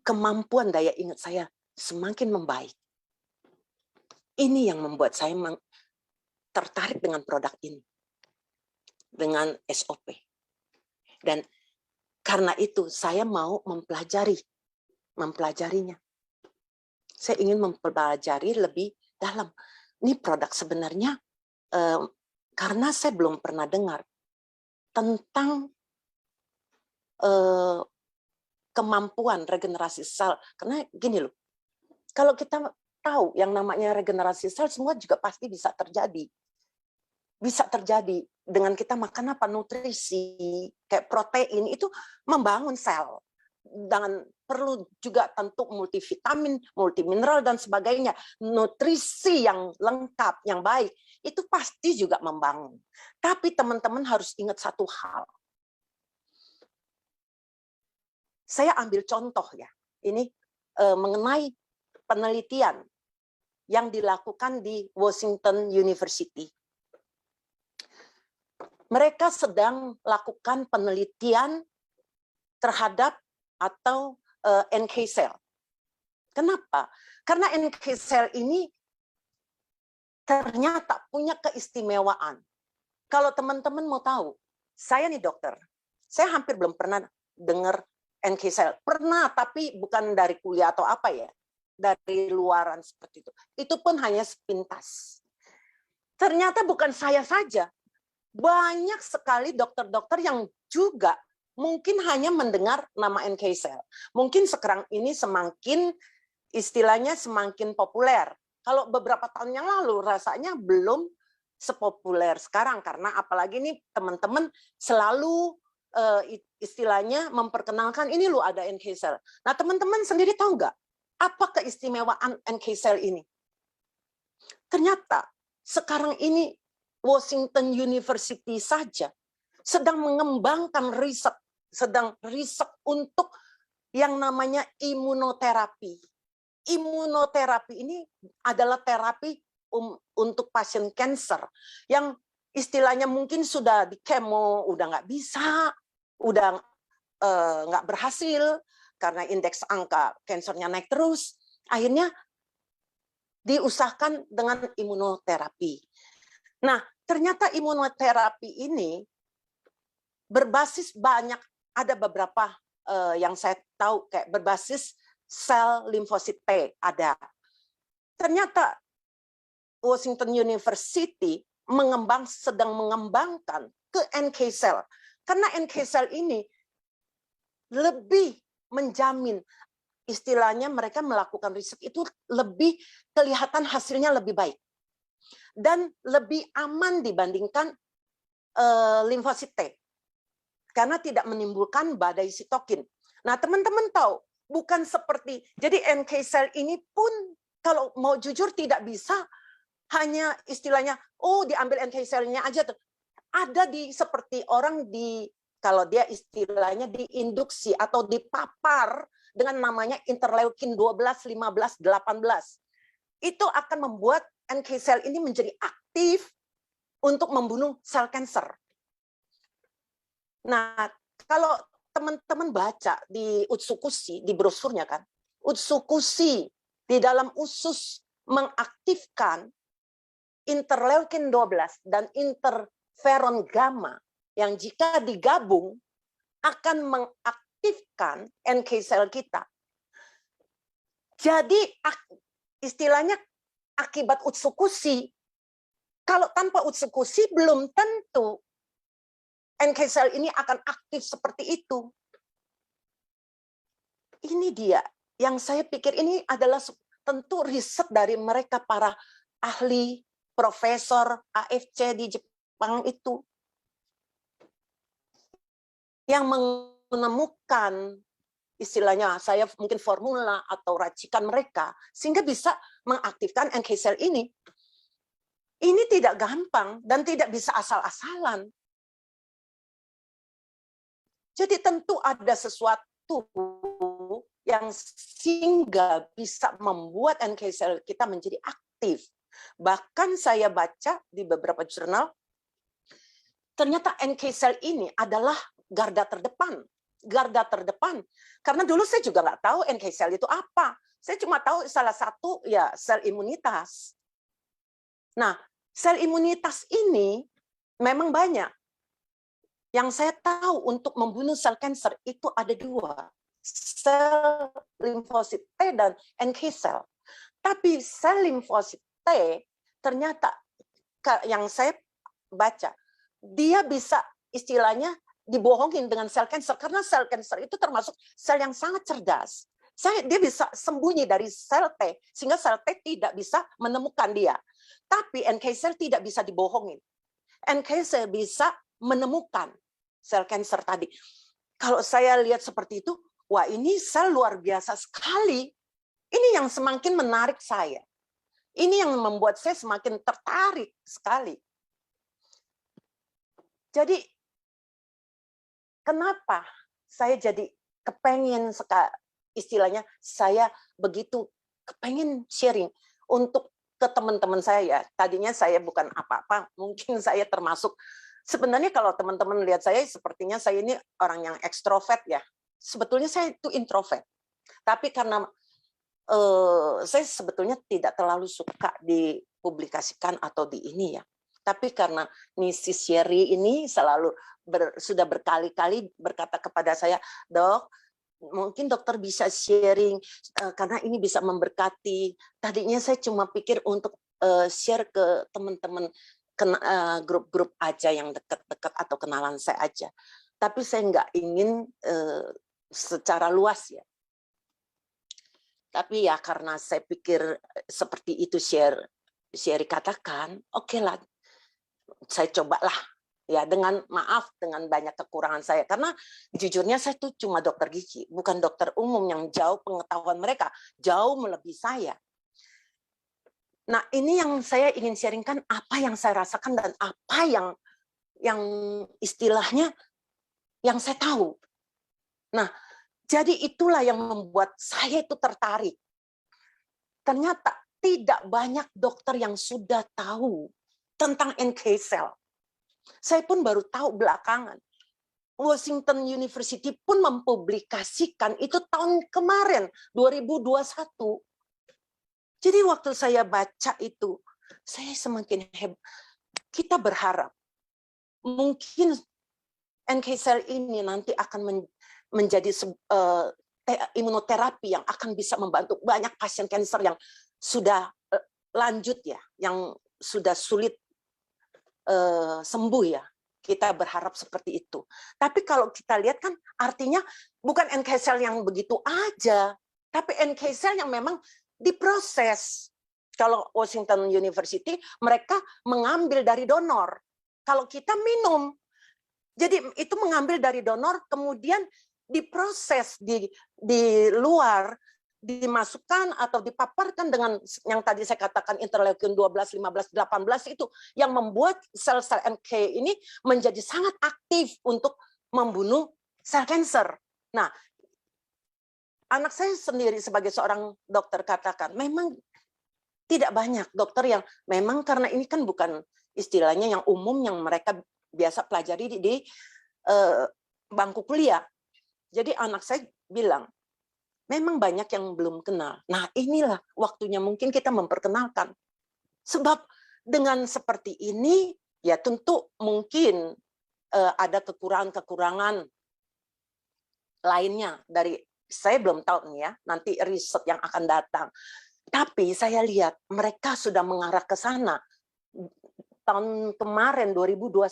kemampuan daya ingat saya semakin membaik. Ini yang membuat saya tertarik dengan produk ini, dengan SOP. Dan karena itu saya mau mempelajarinya. Saya ingin mempelajari lebih dalam. Ini produk sebenarnya, karena saya belum pernah dengar tentang kemampuan regenerasi sel. Karena gini loh, kalau kita tahu yang namanya regenerasi sel, semua juga pasti bisa terjadi. Bisa terjadi dengan kita makan apa, nutrisi, kayak protein, itu membangun sel. Dan perlu juga tentu multivitamin, multimineral, dan sebagainya. Nutrisi yang lengkap, yang baik, itu pasti juga membangun. Tapi teman-teman harus ingat satu hal. Saya ambil contoh ya, ini mengenai penelitian yang dilakukan di Washington University. Mereka sedang lakukan penelitian terhadap atau NK cell. Kenapa? Karena NK cell ini ternyata punya keistimewaan. Kalau teman-teman mau tahu, saya nih dokter, saya hampir belum pernah dengar NK cell. Pernah, tapi bukan dari kuliah atau apa ya, dari luaran seperti itu. Itu pun hanya sepintas. Ternyata bukan saya saja. Banyak sekali dokter-dokter yang juga mungkin hanya mendengar nama NK cell. Mungkin sekarang ini semakin, istilahnya semakin populer. Kalau beberapa tahun yang lalu rasanya belum sepopuler sekarang, karena apalagi nih teman-teman selalu istilahnya memperkenalkan ini loh ada NK cell. Nah teman-teman sendiri tahu nggak apa keistimewaan NK cell ini? Ternyata sekarang ini Washington University saja sedang mengembangkan riset, untuk yang namanya imunoterapi. Imunoterapi ini adalah terapi untuk pasien kanker yang istilahnya mungkin sudah di kemo, udah nggak bisa, udah nggak berhasil karena indeks angka kankernya naik terus. Akhirnya diusahakan dengan imunoterapi. Nah, ternyata imunoterapi ini berbasis banyak, ada beberapa yang saya tahu kayak berbasis sel limfosit T ada. Ternyata Washington University sedang mengembangkan ke NK cell. Karena NK cell ini lebih menjamin, istilahnya mereka melakukan riset itu lebih kelihatan hasilnya lebih baik. Dan lebih aman dibandingkan limfosit T karena tidak menimbulkan badai sitokin. Nah, teman-teman tahu, bukan seperti, jadi NK cell ini pun kalau mau jujur tidak bisa hanya istilahnya, oh diambil NK cell-nya aja tuh. Ada di seperti orang di, kalau dia istilahnya diinduksi atau dipapar dengan namanya interleukin 12, 15, 18. Itu akan membuat NK cell ini menjadi aktif untuk membunuh sel kanker. Nah, kalau teman-teman baca di Utsukushi, di brosurnya kan, Utsukushi di dalam usus mengaktifkan interleukin 12 dan interferon gamma yang jika digabung akan mengaktifkan NK sel kita. Jadi istilahnya akibat Utsukushi, kalau tanpa Utsukushi belum tentu NK sel ini akan aktif seperti itu. Ini dia yang saya pikir ini adalah tentu riset dari mereka para ahli, profesor AFC di Jepang itu yang menemukan istilahnya saya mungkin formula atau racikan mereka sehingga bisa mengaktifkan NK sel ini. Ini tidak gampang dan tidak bisa asal-asalan. Jadi tentu ada sesuatu yang sehingga bisa membuat NK sel kita menjadi aktif. Bahkan saya baca di beberapa jurnal, ternyata NK sel ini adalah garda terdepan. Garda terdepan. Karena dulu saya juga nggak tahu NK sel itu apa. Saya cuma tahu salah satu ya sel imunitas. Nah, sel imunitas ini memang banyak. Yang saya tahu untuk membunuh sel kanker itu ada dua. Sel limfosit T dan NK sel. Tapi sel limfosit T ternyata yang saya baca, dia bisa istilahnya dibohongin dengan sel kanker karena sel kanker itu termasuk sel yang sangat cerdas. Dia bisa sembunyi dari sel T sehingga sel T tidak bisa menemukan dia. Tapi NK sel tidak bisa dibohongin. NK sel bisa menemukan sel kanker tadi. Kalau saya lihat seperti itu, wah ini sel luar biasa sekali. Ini yang semakin menarik saya. Ini yang membuat saya semakin tertarik sekali. Jadi, kenapa saya jadi kepengen istilahnya saya begitu kepengen sharing untuk ke teman-teman saya. Tadinya saya bukan apa-apa, mungkin saya termasuk sebenarnya kalau teman-teman lihat saya sepertinya saya ini orang yang ekstrovert ya. Sebetulnya saya itu introvert. Tapi karena saya sebetulnya tidak terlalu suka dipublikasikan atau di ini ya. Tapi karena Mrs. Sherry ini selalu sudah berkali-kali berkata kepada saya, "Dok, mungkin dokter bisa sharing karena ini bisa memberkati." Tadinya saya cuma pikir untuk share ke teman-teman grup-grup aja yang dekat-dekat atau kenalan saya aja. Tapi saya nggak ingin secara luas ya. Tapi ya karena saya pikir seperti itu share katakan, oke lah, saya cobalah ya dengan maaf dengan banyak kekurangan saya karena jujurnya saya tuh cuma dokter gigi, bukan dokter umum yang jauh pengetahuan mereka jauh melebihi saya. Nah, ini yang saya ingin sharingkan apa yang saya rasakan dan apa yang istilahnya yang saya tahu. Nah, jadi itulah yang membuat saya itu tertarik. Ternyata tidak banyak dokter yang sudah tahu tentang NK cell. Saya pun baru tahu belakangan. Washington University pun mempublikasikan itu tahun kemarin, 2021. Jadi waktu saya baca itu, saya semakin hebat. Kita berharap mungkin NK cell ini nanti akan menjadi imunoterapi yang akan bisa membantu banyak pasien kanker yang sudah lanjut ya, yang sudah sulit sembuh ya. Kita berharap seperti itu. Tapi kalau kita lihat kan artinya bukan NK cell yang begitu aja, tapi NK cell yang memang diproses. Kalau Washington University, mereka mengambil dari donor. kalau kita minum. Jadi itu mengambil dari donor, kemudian diproses di luar, dimasukkan atau dipaparkan dengan yang tadi saya katakan interleukin 12, 15, 18 itu yang membuat sel-sel NK ini menjadi sangat aktif untuk membunuh sel kanker. Nah, anak saya sendiri sebagai seorang dokter katakan, memang tidak banyak dokter yang memang karena ini kan bukan istilahnya yang umum yang mereka biasa pelajari di bangku kuliah. Jadi anak saya bilang, memang banyak yang belum kenal. Nah, inilah waktunya mungkin kita memperkenalkan. Sebab dengan seperti ini, ya tentu mungkin ada kekurangan-kekurangan lainnya dari saya belum tahu nih ya, nanti riset yang akan datang. Tapi saya lihat mereka sudah mengarah ke sana tahun kemarin 2021.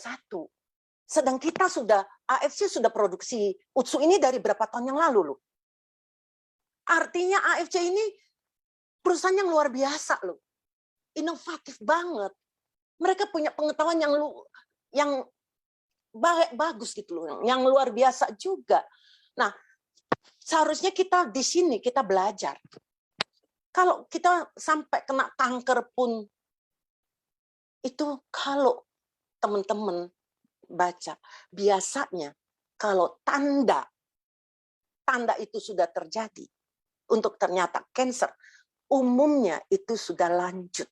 Sedang kita sudah, AFC sudah produksi UTSU ini dari berapa tahun yang lalu loh. Artinya AFC ini perusahaan yang luar biasa loh. Inovatif banget. Mereka punya pengetahuan yang bagus gitu loh, yang luar biasa juga. Nah, seharusnya kita di sini kita belajar. Kalau kita sampai kena kanker pun, itu kalau teman-teman baca, biasanya kalau tanda itu sudah terjadi, untuk ternyata kanker, umumnya itu sudah lanjut.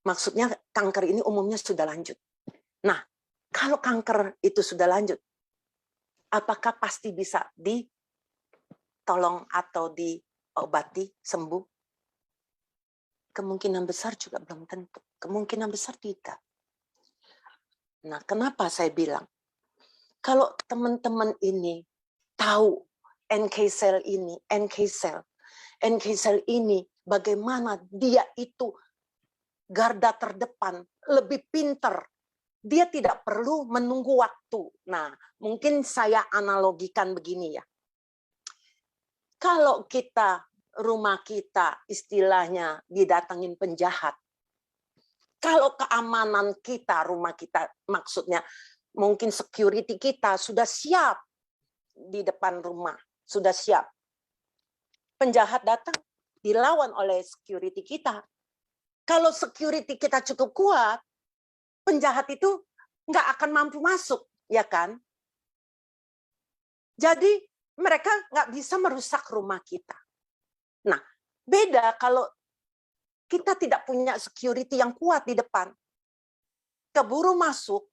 Maksudnya kanker ini umumnya sudah lanjut. Nah, kalau kanker itu sudah lanjut, apakah pasti bisa ditolong atau diobati, sembuh? Kemungkinan besar juga belum tentu. Kemungkinan besar tidak. Nah, kenapa saya bilang? Kalau teman-teman ini tahu NK cell ini bagaimana dia itu garda terdepan, lebih pinter. Dia tidak perlu menunggu waktu. Nah, mungkin saya analogikan begini ya. Kalau rumah kita istilahnya didatangin penjahat, kalau keamanan kita, rumah kita, maksudnya mungkin security kita sudah siap di depan rumah, sudah siap. Penjahat datang, dilawan oleh security kita. Kalau security kita cukup kuat, penjahat itu nggak akan mampu masuk, ya kan? Jadi mereka nggak bisa merusak rumah kita. Nah, beda kalau kita tidak punya security yang kuat di depan. Keburu masuk,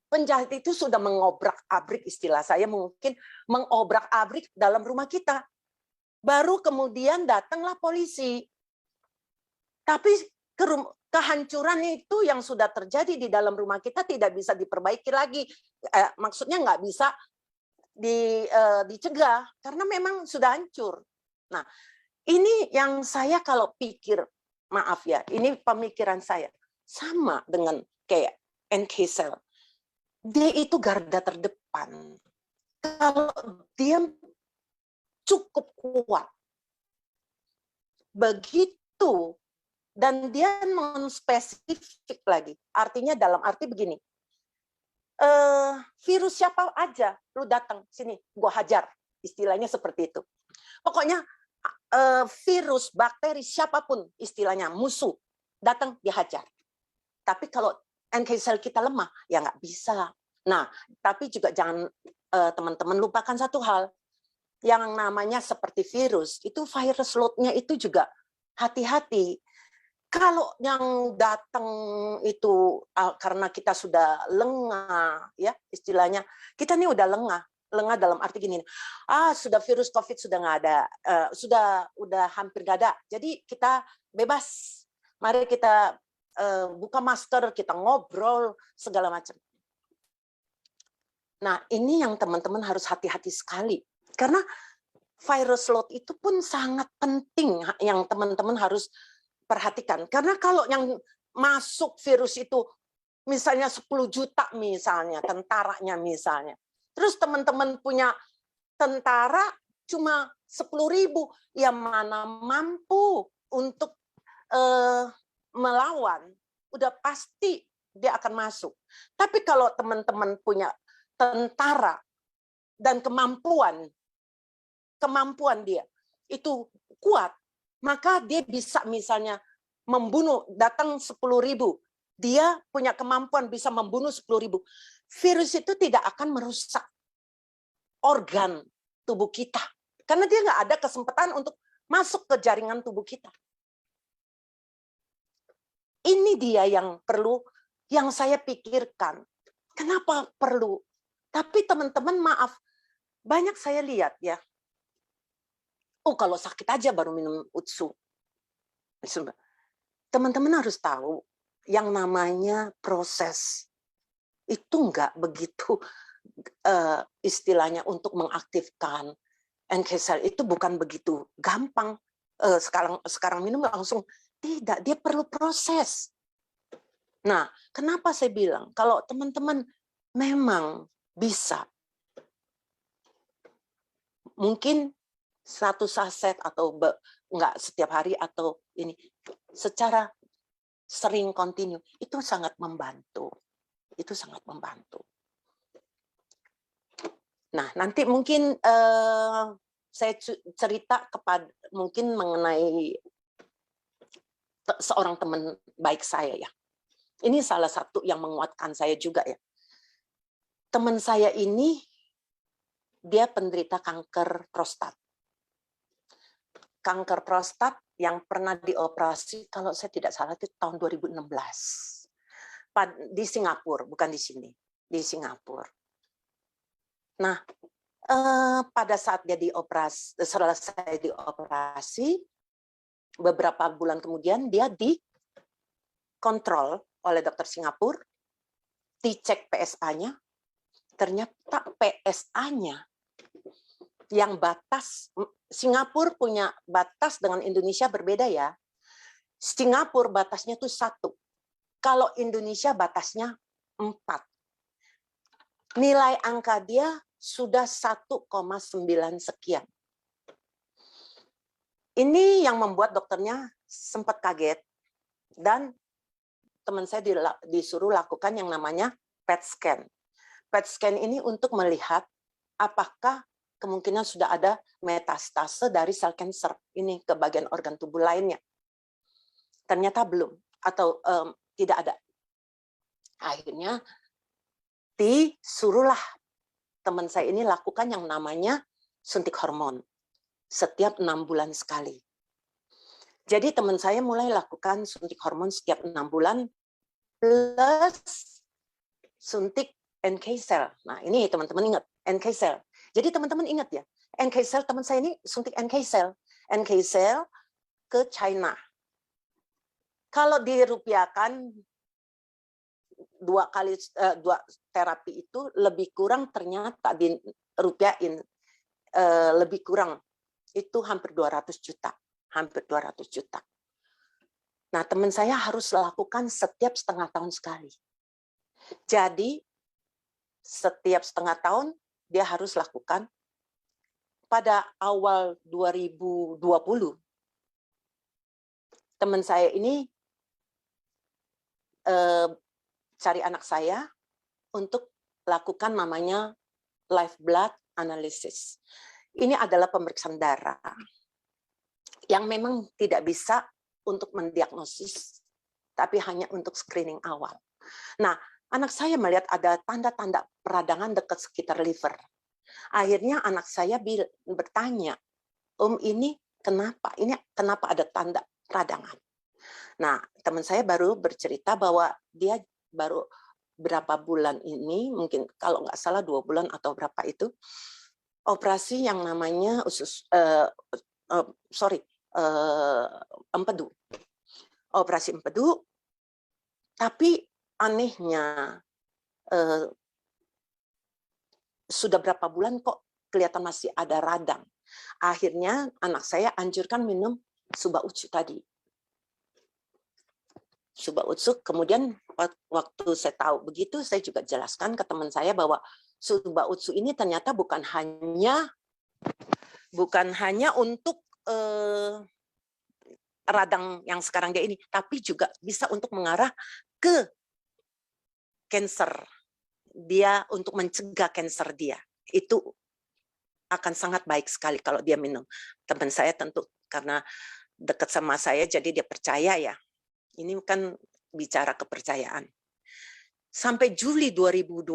penjahat itu sudah mengobrak-abrik, istilah saya mungkin mengobrak-abrik dalam rumah kita. Baru kemudian datanglah polisi. Tapi kehancuran itu yang sudah terjadi di dalam rumah kita tidak bisa diperbaiki lagi. Maksudnya nggak bisa dicegah karena memang sudah hancur. Nah, ini yang saya kalau pikir, maaf ya, ini pemikiran saya sama dengan kayak NK cell. Dia itu garda terdepan. Kalau dia cukup kuat, begitu, dan dia non-spesifik lagi. Artinya dalam arti begini, virus siapa aja, lu datang sini, gua hajar. Istilahnya seperti itu. Pokoknya virus, bakteri, siapapun istilahnya, musuh, datang dihajar. Tapi kalau NK cell kita lemah, ya nggak bisa. Nah, tapi juga jangan teman-teman lupakan satu hal, yang namanya seperti virus, itu virus load-nya itu juga hati-hati. Kalau yang datang itu karena kita sudah lengah, ya istilahnya, kita nih udah lengah dalam arti gini, sudah virus COVID sudah nggak ada, udah hampir nggak ada, jadi kita bebas, mari kita buka masker, kita ngobrol segala macam. Nah, ini yang teman-teman harus hati-hati sekali, karena virus load itu pun sangat penting yang teman-teman harus perhatikan. Karena kalau yang masuk virus itu misalnya 10 juta misalnya, tentaranya misalnya. Terus teman-teman punya tentara cuma 10.000, yang mana mampu untuk melawan. udah pasti dia akan masuk. Tapi kalau teman-teman punya tentara dan kemampuan dia itu kuat, maka dia bisa misalnya membunuh, datang 10.000, dia punya kemampuan bisa membunuh 10.000. Virus itu tidak akan merusak organ tubuh kita, karena dia nggak ada kesempatan untuk masuk ke jaringan tubuh kita. Ini dia yang perlu, yang saya pikirkan. Kenapa perlu? Tapi teman-teman maaf, banyak saya lihat ya, oh kalau sakit aja baru minum utsu. Teman-teman harus tahu, yang namanya proses itu nggak begitu istilahnya untuk mengaktifkan NK cell itu bukan begitu gampang. Sekarang minum langsung, tidak, dia perlu proses. Nah, kenapa saya bilang kalau teman-teman memang bisa, mungkin satu saset atau enggak setiap hari atau ini secara sering kontinu, itu sangat membantu. Itu sangat membantu. Nah, nanti mungkin saya cerita kepada mungkin mengenai seorang teman baik saya ya. Ini salah satu yang menguatkan saya juga ya. Teman saya ini dia penderita kanker prostat. Kanker prostat yang pernah dioperasi kalau saya tidak salah itu tahun 2016. Di Singapura, bukan di sini, di Singapura. Nah, pada saat dia selesai dioperasi, beberapa bulan kemudian dia dikontrol oleh dokter Singapura, dicek PSA-nya, ternyata PSA-nya yang batas, Singapura punya batas dengan Indonesia berbeda ya. Singapura batasnya itu 1. Kalau Indonesia batasnya 4. Nilai angka dia sudah 1,9 sekian. Ini yang membuat dokternya sempat kaget. Dan teman saya disuruh lakukan yang namanya PET scan. PET scan ini untuk melihat apakah kemungkinan sudah ada metastase dari sel kanker ini ke bagian organ tubuh lainnya. Ternyata belum, atau tidak ada. Akhirnya disuruhlah teman saya ini lakukan yang namanya suntik hormon setiap 6 bulan sekali. Jadi teman saya mulai lakukan suntik hormon setiap 6 bulan plus suntik NK cell. Nah ini teman-teman ingat, NK cell. Jadi teman-teman ingat ya, NK cell teman saya ini suntik NK cell. NK cell ke China. Kalau dirupiahkan 2 terapi itu lebih kurang, ternyata di rupiahin lebih kurang itu hampir 200 juta. Hampir 200 juta. Nah, teman saya harus lakukan setiap setengah tahun sekali. Jadi, setiap setengah tahun dia harus lakukan. Pada awal 2020, teman saya ini cari anak saya untuk lakukan namanya live blood analysis. Ini adalah pemeriksaan darah yang memang tidak bisa untuk mendiagnosis, tapi hanya untuk screening awal. Nah, anak saya melihat ada tanda-tanda peradangan dekat sekitar liver. Akhirnya anak saya bertanya, Om, ini kenapa? Ini kenapa ada tanda peradangan? Nah, teman saya baru bercerita bahwa dia baru berapa bulan ini, mungkin kalau nggak salah 2 bulan atau berapa itu, operasi yang namanya empedu. Operasi empedu, tapi anehnya sudah berapa bulan kok kelihatan masih ada radang. Akhirnya anak saya anjurkan minum Suba Utsu tadi. Suba Utsu, kemudian waktu saya tahu begitu, saya juga jelaskan ke teman saya bahwa Suba Utsu ini ternyata bukan hanya untuk radang yang sekarang dia ini, tapi juga bisa untuk mengarah ke cancer. Dia untuk mencegah cancer dia. Itu akan sangat baik sekali kalau dia minum. Teman saya tentu karena dekat sama saya jadi dia percaya ya. Ini kan bicara kepercayaan. Sampai Juli 2020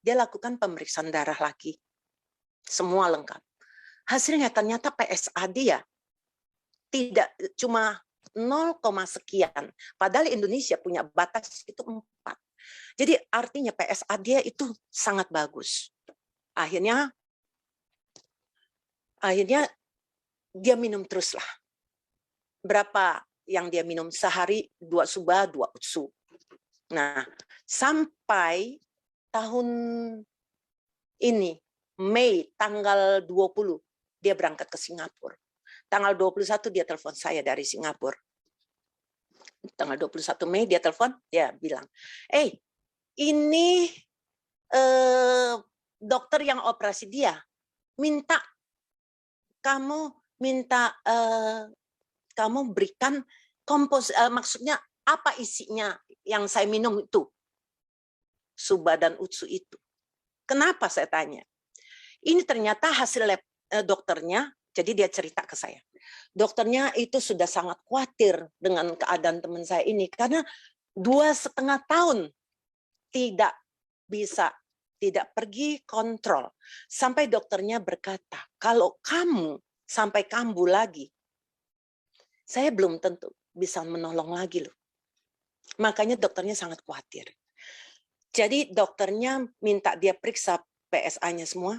dia lakukan pemeriksaan darah lagi. Semua lengkap. Hasilnya ternyata PSA dia tidak cuma 0, sekian. Padahal Indonesia punya batas itu 4. Jadi artinya PSA dia itu sangat bagus. Akhirnya dia minum teruslah. Berapa yang dia minum sehari? 2 suba, 2 utsu. Nah, sampai tahun ini, Mei tanggal 20, dia berangkat ke Singapura. Tanggal 21 dia telepon saya dari Singapura. Tanggal 21 Mei dia telepon, dia bilang, ini dokter yang operasi dia minta kamu berikan maksudnya apa isinya yang saya minum itu, suba dan utsu itu. Kenapa saya tanya? Ini ternyata hasil lab dokternya. Jadi dia cerita ke saya. Dokternya itu sudah sangat khawatir dengan keadaan teman saya ini. Karena 2,5 tahun tidak pergi kontrol. Sampai dokternya berkata, kalau kamu sampai kambuh lagi, saya belum tentu bisa menolong lagi loh. Makanya dokternya sangat khawatir. Jadi dokternya minta dia periksa PSA-nya semua.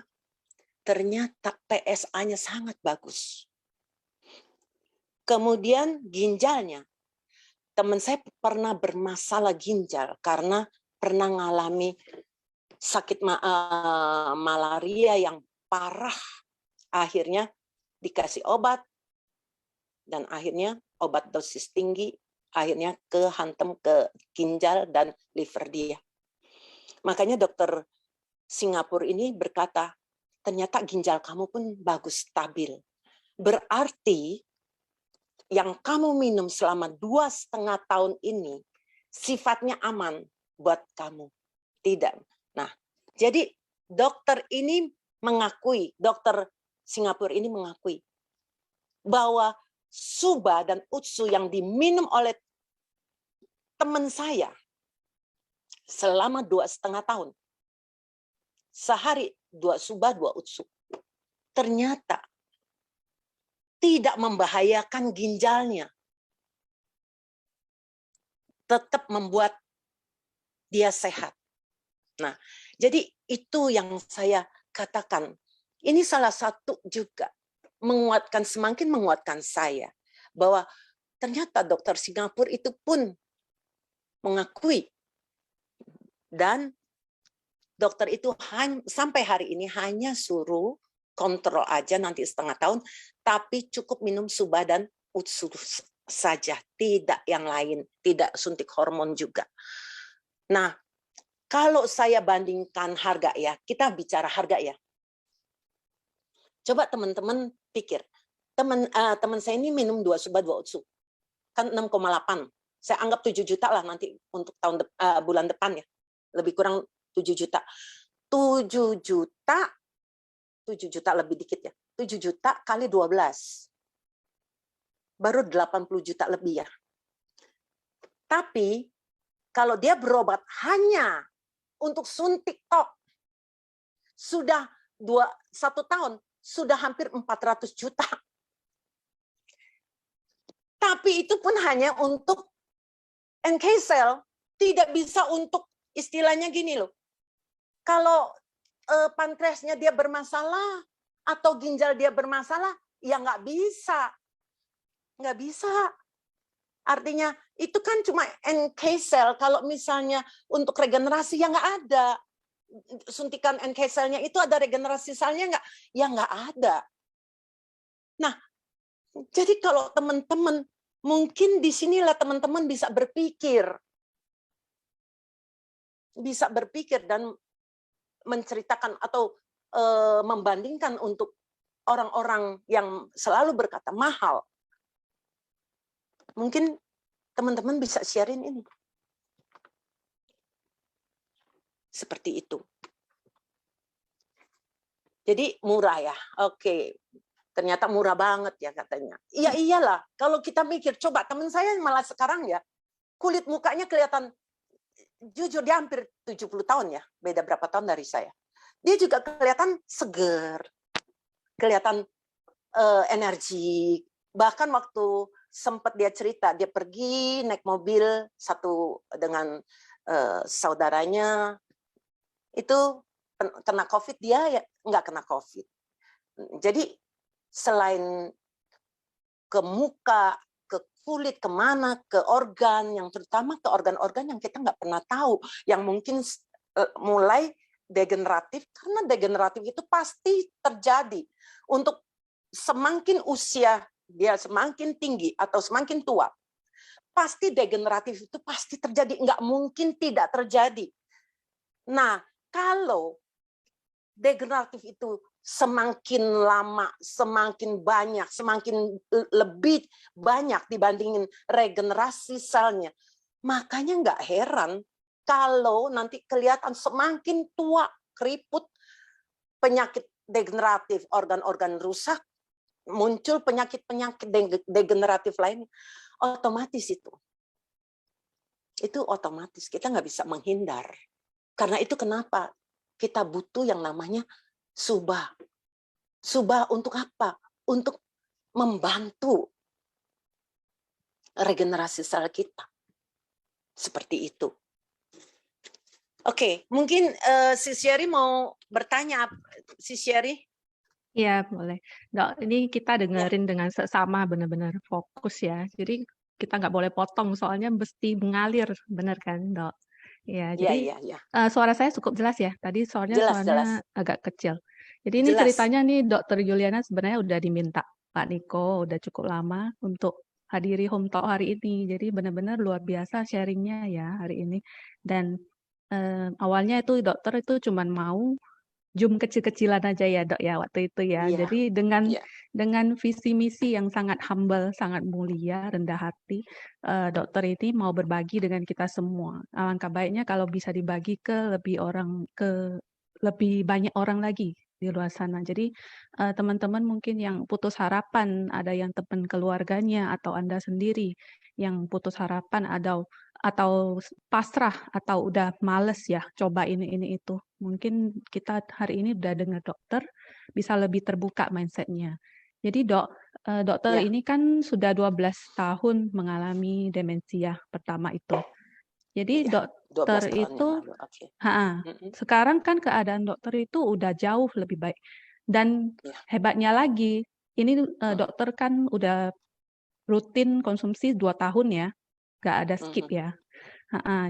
Ternyata PSA-nya sangat bagus. Kemudian ginjalnya. Teman saya pernah bermasalah ginjal karena pernah mengalami sakit malaria yang parah. Akhirnya dikasih obat. Dan akhirnya obat dosis tinggi. Akhirnya kehantam ke ginjal dan liver dia. Makanya dokter Singapura ini berkata, ternyata ginjal kamu pun bagus, stabil. Berarti yang kamu minum selama 2,5 tahun ini sifatnya aman buat kamu. Tidak. Nah, jadi dokter ini mengakui, dokter Singapura ini mengakui bahwa suba dan utsu yang diminum oleh teman saya selama 2,5 tahun, sehari 2 suba, 2 utsu. Ternyata tidak membahayakan ginjalnya. Tetap membuat dia sehat. Nah, jadi itu yang saya katakan. Ini salah satu juga semakin menguatkan saya bahwa ternyata dokter Singapura itu pun mengakui dan dokter itu sampai hari ini hanya suruh kontrol aja nanti 1,5 tahun, tapi cukup minum suba dan utsu saja, tidak yang lain, tidak suntik hormon juga. Nah, kalau saya bandingkan harga ya, kita bicara harga ya. Coba teman-teman pikir, teman saya ini minum 2 suba 2 utsu, kan 6,8. Saya anggap 7 juta lah nanti untuk bulan depan ya, lebih kurang 7 juta. 7 juta lebih dikit ya. 7 juta kali 12. Baru 80 juta lebih ya. Tapi kalau dia berobat hanya untuk suntik tok, sudah 1 tahun, sudah hampir 400 juta. Tapi itu pun hanya untuk NK cell, tidak bisa untuk istilahnya gini loh. Kalau pankreasnya dia bermasalah atau ginjal dia bermasalah, ya nggak bisa. Nggak bisa. Artinya itu kan cuma NK cell. Kalau misalnya untuk regenerasi ya nggak ada. Suntikan NK cell-nya itu ada regenerasi selnya nggak? Ya nggak ada. Nah, jadi kalau teman-teman, mungkin disinilah teman-teman bisa berpikir. Bisa berpikir dan menceritakan atau membandingkan untuk orang-orang yang selalu berkata mahal. Mungkin teman-teman bisa sharing ini. Seperti itu. Jadi murah ya. Oke. Ternyata murah banget ya katanya. Iya iyalah. Kalau kita mikir, coba teman saya malah sekarang ya, kulit mukanya kelihatan, jujur dia hampir 70 tahun ya. Beda berapa tahun dari saya. Dia juga kelihatan seger. Kelihatan energi. Bahkan waktu sempat dia cerita, dia pergi naik mobil satu dengan saudaranya, itu kena COVID, dia ya nggak kena COVID. Jadi selain ke muka, ke kulit, kemana, ke organ, yang terutama ke organ-organ yang kita nggak pernah tahu, yang mungkin mulai degeneratif, karena degeneratif itu pasti terjadi. Untuk semakin usia dia semakin tinggi atau semakin tua, pasti degeneratif itu pasti terjadi, nggak mungkin tidak terjadi. Nah, kalau degeneratif itu semakin lama, semakin banyak, semakin lebih banyak dibandingin regenerasi selnya, makanya nggak heran kalau nanti kelihatan semakin tua, keriput, penyakit degeneratif, organ-organ rusak, muncul penyakit-penyakit degeneratif lain, otomatis itu otomatis, kita nggak bisa menghindar. Karena itu kenapa kita butuh yang namanya subah. Subah untuk apa? Untuk membantu regenerasi sel kita. Seperti itu. Oke, mungkin si Sherry mau bertanya. Si Sherry? Iya, boleh. Dok, ini kita dengerin dengan seksama, benar-benar fokus ya. Jadi kita nggak boleh potong, soalnya mesti mengalir, benar kan, Dok? Ya, jadi suara saya cukup jelas ya. Tadi soalnya suaranya agak kecil. Jadi ini ceritanya nih, Dokter Yuliana sebenarnya udah diminta Pak Niko, udah cukup lama untuk hadiri Home Talk hari ini. Jadi benar-benar luar biasa sharingnya ya hari ini. Dan awalnya itu dokter itu cuman mau Zoom kecil-kecilan aja ya Dok ya waktu itu ya. Jadi dengan visi misi yang sangat humble, sangat mulia, rendah hati, dokter ini mau berbagi dengan kita semua. Alangkah baiknya kalau bisa dibagi ke lebih banyak orang lagi di luar sana. Jadi teman-teman mungkin yang putus harapan, ada yang teman keluarganya atau Anda sendiri yang putus harapan atau pasrah atau udah males ya coba ini itu. Mungkin kita hari ini udah dengar dokter bisa lebih terbuka mindsetnya. Jadi dokter ini kan sudah 12 tahun mengalami demensia pertama itu. Jadi dokter itu sekarang kan keadaan dokter itu udah jauh lebih baik. Dan hebatnya lagi, ini dokter kan udah rutin konsumsi 2 tahun ya. Nggak ada skip ya.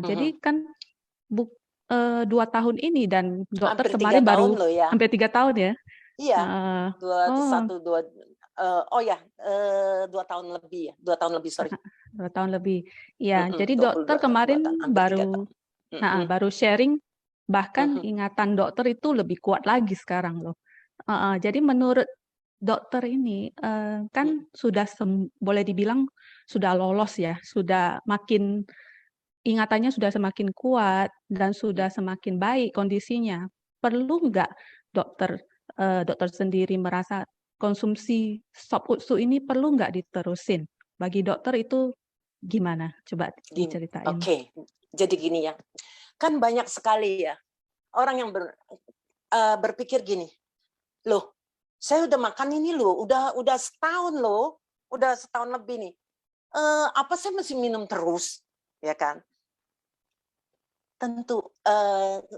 Jadi kan 2 tahun ini dan dokter kemarin baru hampir 3 tahun ya. Iya, 2 tahun lebih ya, 2 tahun lebih, sorry. 2 tahun lebih. Ya, jadi dokter kemarin baru sharing, bahkan ingatan dokter itu lebih kuat lagi sekarang loh. Jadi menurut dokter ini kan sudah boleh dibilang sudah lolos ya, sudah makin ingatannya sudah semakin kuat dan sudah semakin baik kondisinya. Perlu nggak dokter sendiri merasa konsumsi sop utsu ini perlu nggak diterusin? Bagi dokter itu gimana? Coba diceritain. Oke, jadi gini ya, kan banyak sekali ya orang yang berpikir gini, loh, saya udah makan ini loh, udah setahun loh, udah setahun lebih nih, apa saya mesti minum terus, ya kan? Tentu,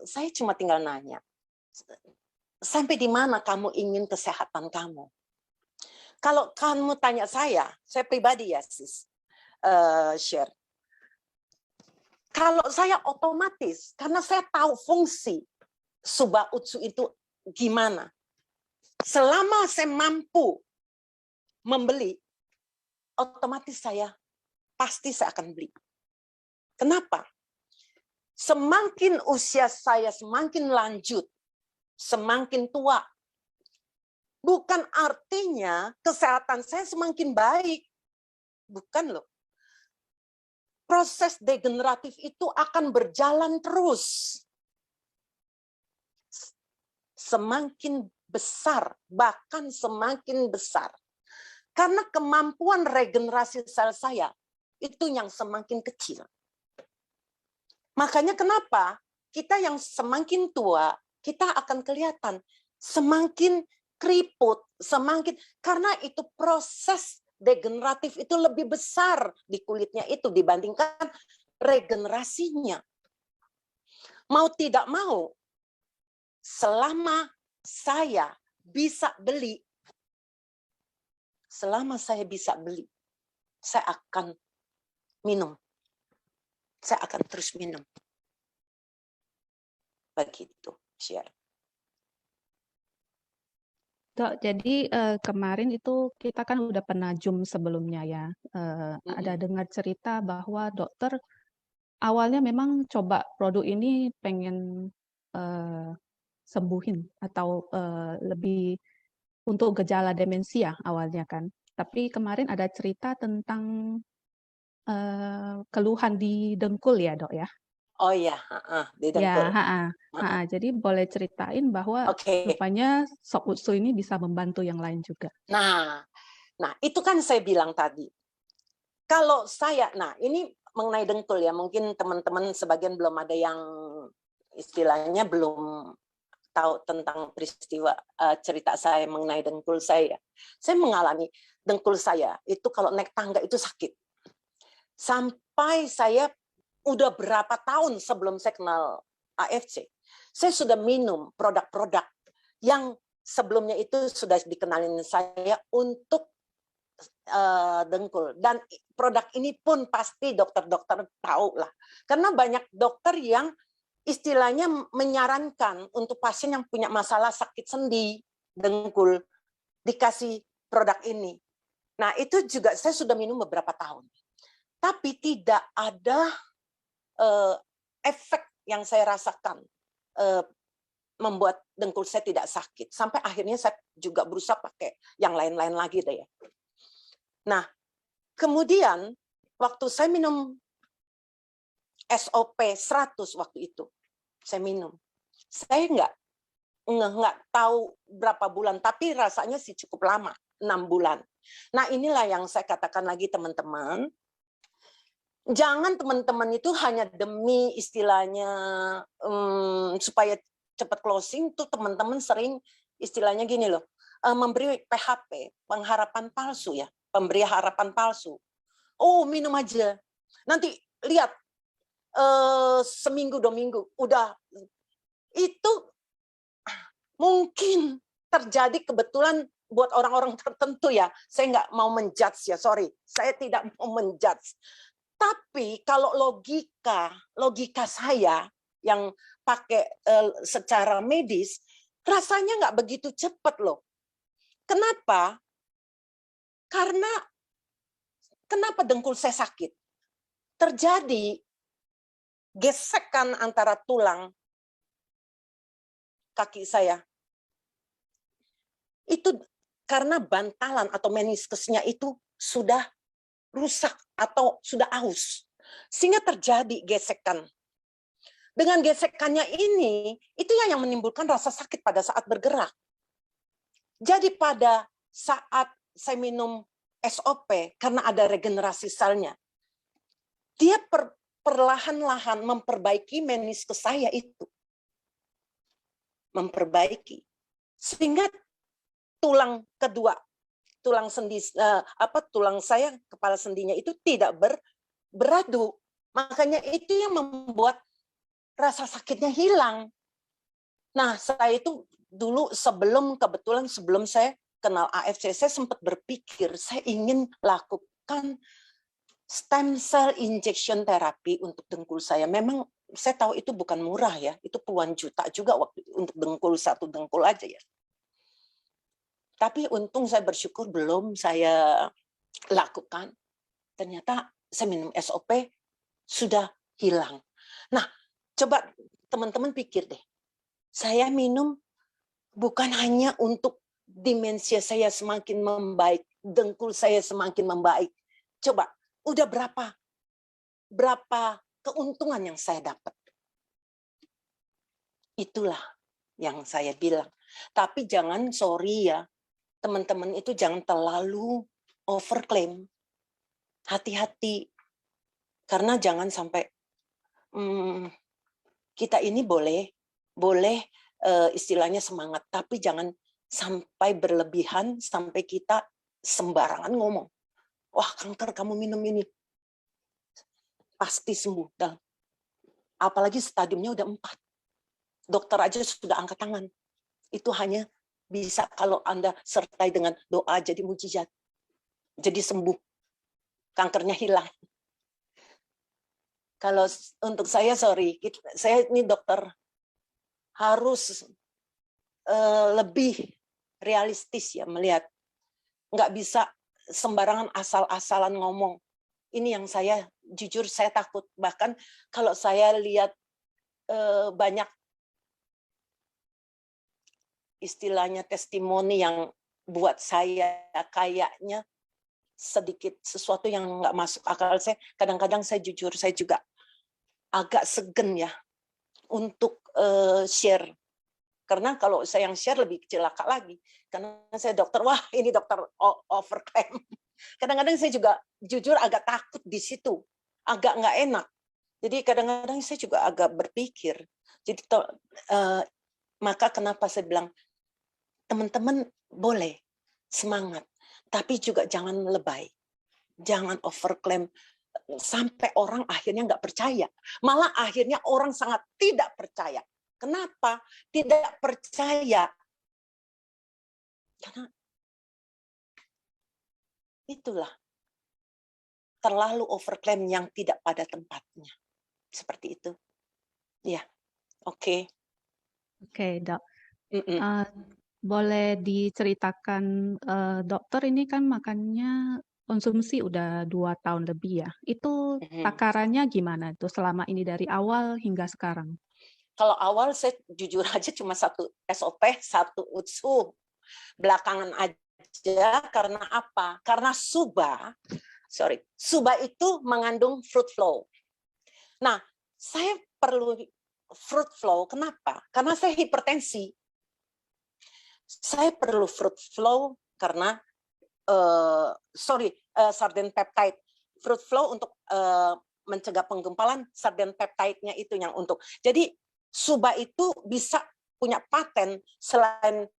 saya cuma tinggal nanya, sampai di mana kamu ingin kesehatan kamu? Kalau kamu tanya saya pribadi ya sis, share. Kalau saya otomatis, karena saya tahu fungsi subah utsu itu gimana. Selama saya mampu membeli, otomatis pasti saya akan beli. Kenapa? Semakin usia saya semakin lanjut, semakin tua, bukan artinya kesehatan saya semakin baik. Bukan loh. proses degeneratif itu akan berjalan terus. Semakin besar, bahkan semakin besar. Karena kemampuan regenerasi sel saya itu yang semakin kecil. Makanya kenapa kita yang semakin tua, kita akan kelihatan semakin keriput, semakin, karena itu proses degeneratif itu lebih besar di kulitnya itu dibandingkan regenerasinya. Mau tidak mau, selama saya bisa beli, saya akan minum. Saya akan terus minum. Begitu, share. Dok, jadi kemarin itu kita kan udah pernah Zoom sebelumnya ya. Ada dengar cerita bahwa dokter awalnya memang coba produk ini pengen sembuhin atau lebih untuk gejala demensia awalnya kan. Tapi kemarin ada cerita tentang keluhan di dengkul ya dok ya. Oh ya, di dengkul. Ya, jadi boleh ceritain bahwa rupanya sop usu ini bisa membantu yang lain juga. Nah itu kan saya bilang tadi. Kalau saya, nah ini mengenai dengkul ya, mungkin teman-teman sebagian belum ada yang istilahnya belum tahu tentang peristiwa cerita saya mengenai dengkul saya. Saya mengalami dengkul saya itu kalau naik tangga itu sakit. Sampai saya udah berapa tahun sebelum saya kenal AFC, saya sudah minum produk-produk yang sebelumnya itu sudah dikenalin saya untuk dengkul. Dan produk ini pun pasti dokter-dokter tahu lah. Karena banyak dokter yang istilahnya menyarankan untuk pasien yang punya masalah sakit sendi, dengkul, dikasih produk ini. Nah itu juga saya sudah minum beberapa tahun. Tapi tidak ada efek yang saya rasakan membuat dengkul saya tidak sakit. Sampai akhirnya saya juga berusaha pakai yang lain-lain lagi deh ya. Nah, kemudian waktu saya minum SOP 100 waktu itu, saya minum. Saya nggak tahu berapa bulan, tapi rasanya sih cukup lama, 6 bulan. Nah, inilah yang saya katakan lagi teman-teman. Jangan teman-teman itu hanya demi istilahnya supaya cepat closing tuh teman-teman sering istilahnya gini loh, memberi PHP, pengharapan palsu ya, pemberi harapan palsu. Oh minum aja, nanti lihat seminggu 2 minggu udah. Itu mungkin terjadi kebetulan buat orang-orang tertentu ya. Saya nggak mau menjudge ya, sorry, saya tidak mau menjudge. Tapi kalau logika saya yang pakai secara medis, rasanya nggak begitu cepat loh. Kenapa? Karena kenapa dengkul saya sakit? Terjadi gesekan antara tulang kaki saya. Itu karena bantalan atau meniskusnya itu sudah rusak atau sudah aus. Sehingga terjadi gesekan. Dengan gesekannya ini, itu yang menimbulkan rasa sakit pada saat bergerak. Jadi pada saat saya minum SOP, karena ada regenerasi selnya, dia perlahan-lahan memperbaiki meniskus saya itu. Memperbaiki. Sehingga tulang kedua, tulang sendi tulang saya, kepala sendinya itu tidak beradu. Makanya itu yang membuat rasa sakitnya hilang. Nah, saya itu dulu kebetulan sebelum saya kenal AFC, saya sempat berpikir saya ingin lakukan stem cell injection therapy untuk dengkul saya. Memang saya tahu itu bukan murah ya, itu puluhan juta juga waktu untuk dengkul, satu dengkul aja ya. Tapi untung saya bersyukur belum saya lakukan. Ternyata saya minum SOP sudah hilang. Nah, coba teman-teman pikir deh. Saya minum bukan hanya untuk demensia saya semakin membaik, dengkul saya semakin membaik. Coba, udah berapa berapa keuntungan yang saya dapat. Itulah yang saya bilang. Tapi jangan, sorry ya, teman-teman itu jangan terlalu overclaim. Hati-hati. Karena jangan sampai kita ini boleh istilahnya semangat, tapi jangan sampai berlebihan sampai kita sembarangan ngomong. Wah, kanker, kamu minum ini pasti sembuh. Dan apalagi stadiumnya udah 4. Dokter aja sudah angkat tangan. Itu hanya bisa kalau Anda sertai dengan doa jadi mujizat. Jadi sembuh. Kankernya hilang. Kalau untuk saya, sorry, saya ini dokter harus lebih realistis ya melihat. Nggak bisa sembarangan asal-asalan ngomong. Ini yang saya, jujur saya takut. Bahkan kalau saya lihat banyak istilahnya testimoni yang buat saya kayaknya sedikit sesuatu yang nggak masuk akal saya. Kadang-kadang saya jujur, saya juga agak segen ya untuk share. Karena kalau saya yang share lebih celaka lagi. Karena saya dokter, wah ini dokter overclaim. Kadang-kadang saya juga jujur agak takut di situ. Agak nggak enak. Jadi kadang-kadang saya juga agak berpikir. Jadi maka kenapa saya bilang, teman-teman boleh semangat. Tapi juga jangan lebay. Jangan overclaim. Sampai orang akhirnya nggak percaya. Malah akhirnya orang sangat tidak percaya. Kenapa tidak percaya? Karena itulah terlalu overclaim yang tidak pada tempatnya. Seperti itu. Ya, oke. Oke, Dok. Boleh diceritakan, dokter ini kan makannya konsumsi udah 2 tahun lebih ya. Itu takarannya gimana tuh selama ini dari awal hingga sekarang? Kalau awal saya jujur aja cuma 1 SOP, 1 UTSU. Belakangan aja karena apa? Karena SUBA itu mengandung fruit flow. Nah, saya perlu fruit flow, kenapa? Karena saya hipertensi. Saya perlu fruit flow karena sarden peptide. Fruit flow untuk mencegah penggumpalan, sarden peptide-nya itu yang untuk. Jadi SUBA itu bisa punya paten selain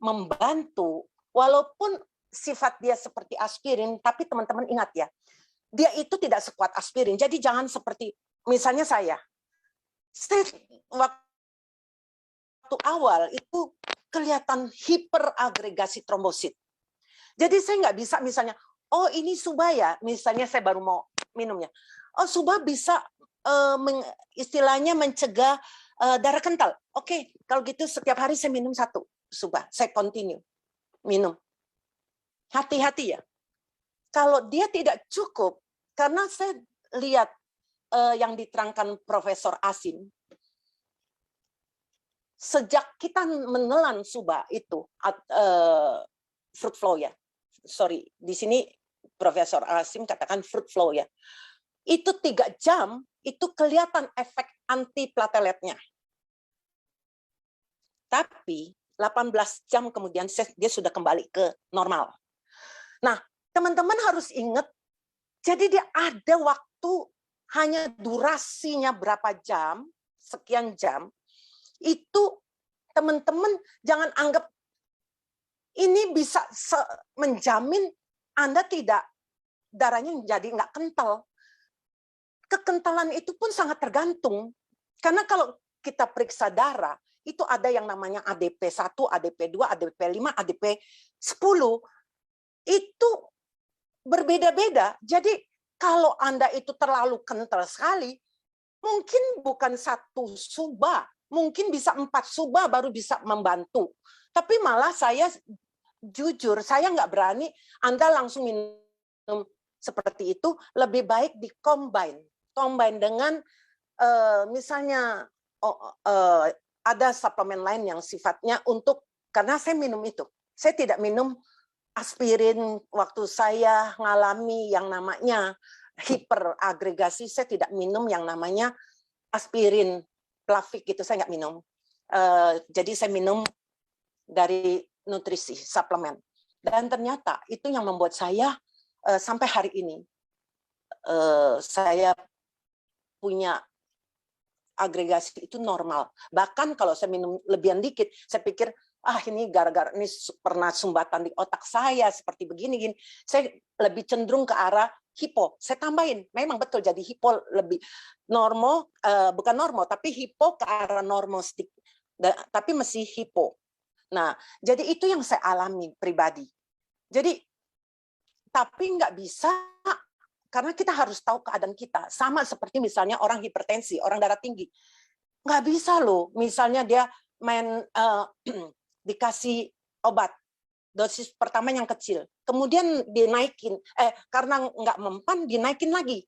membantu, walaupun sifat dia seperti aspirin, tapi teman-teman ingat ya, dia itu tidak sekuat aspirin. Jadi jangan seperti misalnya saya waktu awal itu kelihatan hiperagregasi trombosit. Jadi saya nggak bisa misalnya, oh ini SUBA ya, misalnya saya baru mau minumnya. Oh SUBA bisa istilahnya mencegah darah kental. Oke, kalau gitu setiap hari saya minum 1 SUBA, saya continue minum. Hati-hati ya. Kalau dia tidak cukup, karena saya lihat yang diterangkan Profesor Asim, sejak kita menelan SUBA itu, fruit flow ya, sorry, di sini Profesor Asim katakan fruit flow ya, itu 3 jam, itu kelihatan efek antiplateletnya. Tapi 18 jam kemudian dia sudah kembali ke normal. Nah, teman-teman harus ingat, jadi dia ada waktu hanya durasinya berapa jam, sekian jam, itu teman-teman jangan anggap ini bisa menjamin Anda tidak darahnya jadi nggak kental. Kekentalan itu pun sangat tergantung. Karena kalau kita periksa darah, itu ada yang namanya ADP1, ADP2, ADP5, ADP10. Itu berbeda-beda. Jadi kalau Anda itu terlalu kental sekali, mungkin bukan 1 SUBA, mungkin bisa 4 SUBA baru bisa membantu. Tapi malah saya jujur, saya nggak berani Anda langsung minum seperti itu, lebih baik di-combine dengan misalnya ada suplemen lain yang sifatnya untuk, karena saya minum itu. Saya tidak minum aspirin waktu saya mengalami yang namanya hiperagregasi, saya tidak minum yang namanya aspirin, Plavix gitu, saya nggak minum. Jadi saya minum dari nutrisi, suplemen. Dan ternyata itu yang membuat saya sampai hari ini, saya punya agregasi itu normal. Bahkan kalau saya minum lebihan dikit, saya pikir, ini gara-gara ini pernah sumbatan di otak saya, seperti begini-gini. Saya lebih cenderung ke arah hipo. Saya tambahin, memang betul jadi hipo lebih normal, bukan normal, tapi hipo ke arah normal sedikit. Tapi masih hipo. Nah, jadi itu yang saya alami pribadi. Jadi, tapi nggak bisa, karena kita harus tahu keadaan kita. Sama seperti misalnya orang hipertensi, orang darah tinggi. Nggak bisa loh, misalnya dia dikasih obat, dosis pertama yang kecil. Kemudian dinaikin, karena nggak mempan, dinaikin lagi.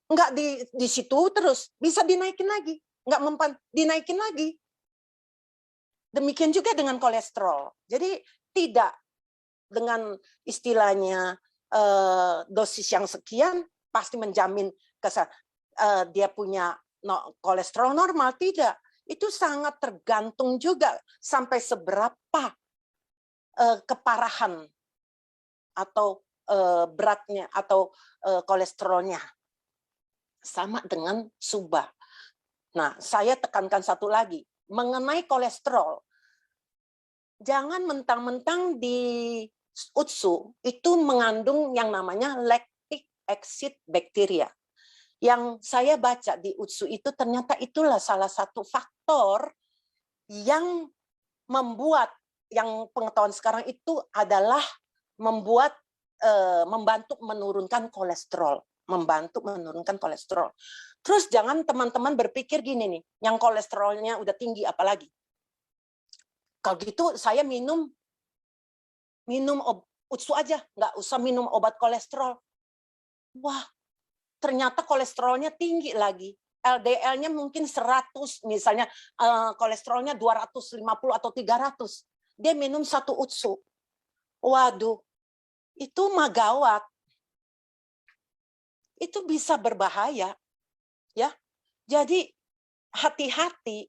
Nggak di situ terus, bisa dinaikin lagi. Nggak mempan, dinaikin lagi. Demikian juga dengan kolesterol. Jadi tidak dengan istilahnya dosis yang sekian pasti menjamin dia punya kolesterol normal. Tidak, itu sangat tergantung juga sampai seberapa keparahan atau beratnya atau kolesterolnya. Sama dengan SUBA. Nah, saya tekankan satu lagi mengenai kolesterol. Jangan mentang-mentang di UTSU itu mengandung yang namanya lactic acid bacteria. Yang saya baca di UTSU itu ternyata itulah salah satu faktor yang membuat, yang pengetahuan sekarang itu adalah membantu menurunkan kolesterol. Membantu menurunkan kolesterol. Terus jangan teman-teman berpikir gini nih, yang kolesterolnya udah tinggi apalagi. Kalau gitu saya minum UTSU aja, nggak usah minum obat kolesterol. Wah, ternyata kolesterolnya tinggi lagi. LDL-nya mungkin 100, misalnya kolesterolnya 250 atau 300. Dia minum 1 UTSU. Waduh, itu mah gawat. Itu bisa berbahaya. Ya. Jadi hati-hati.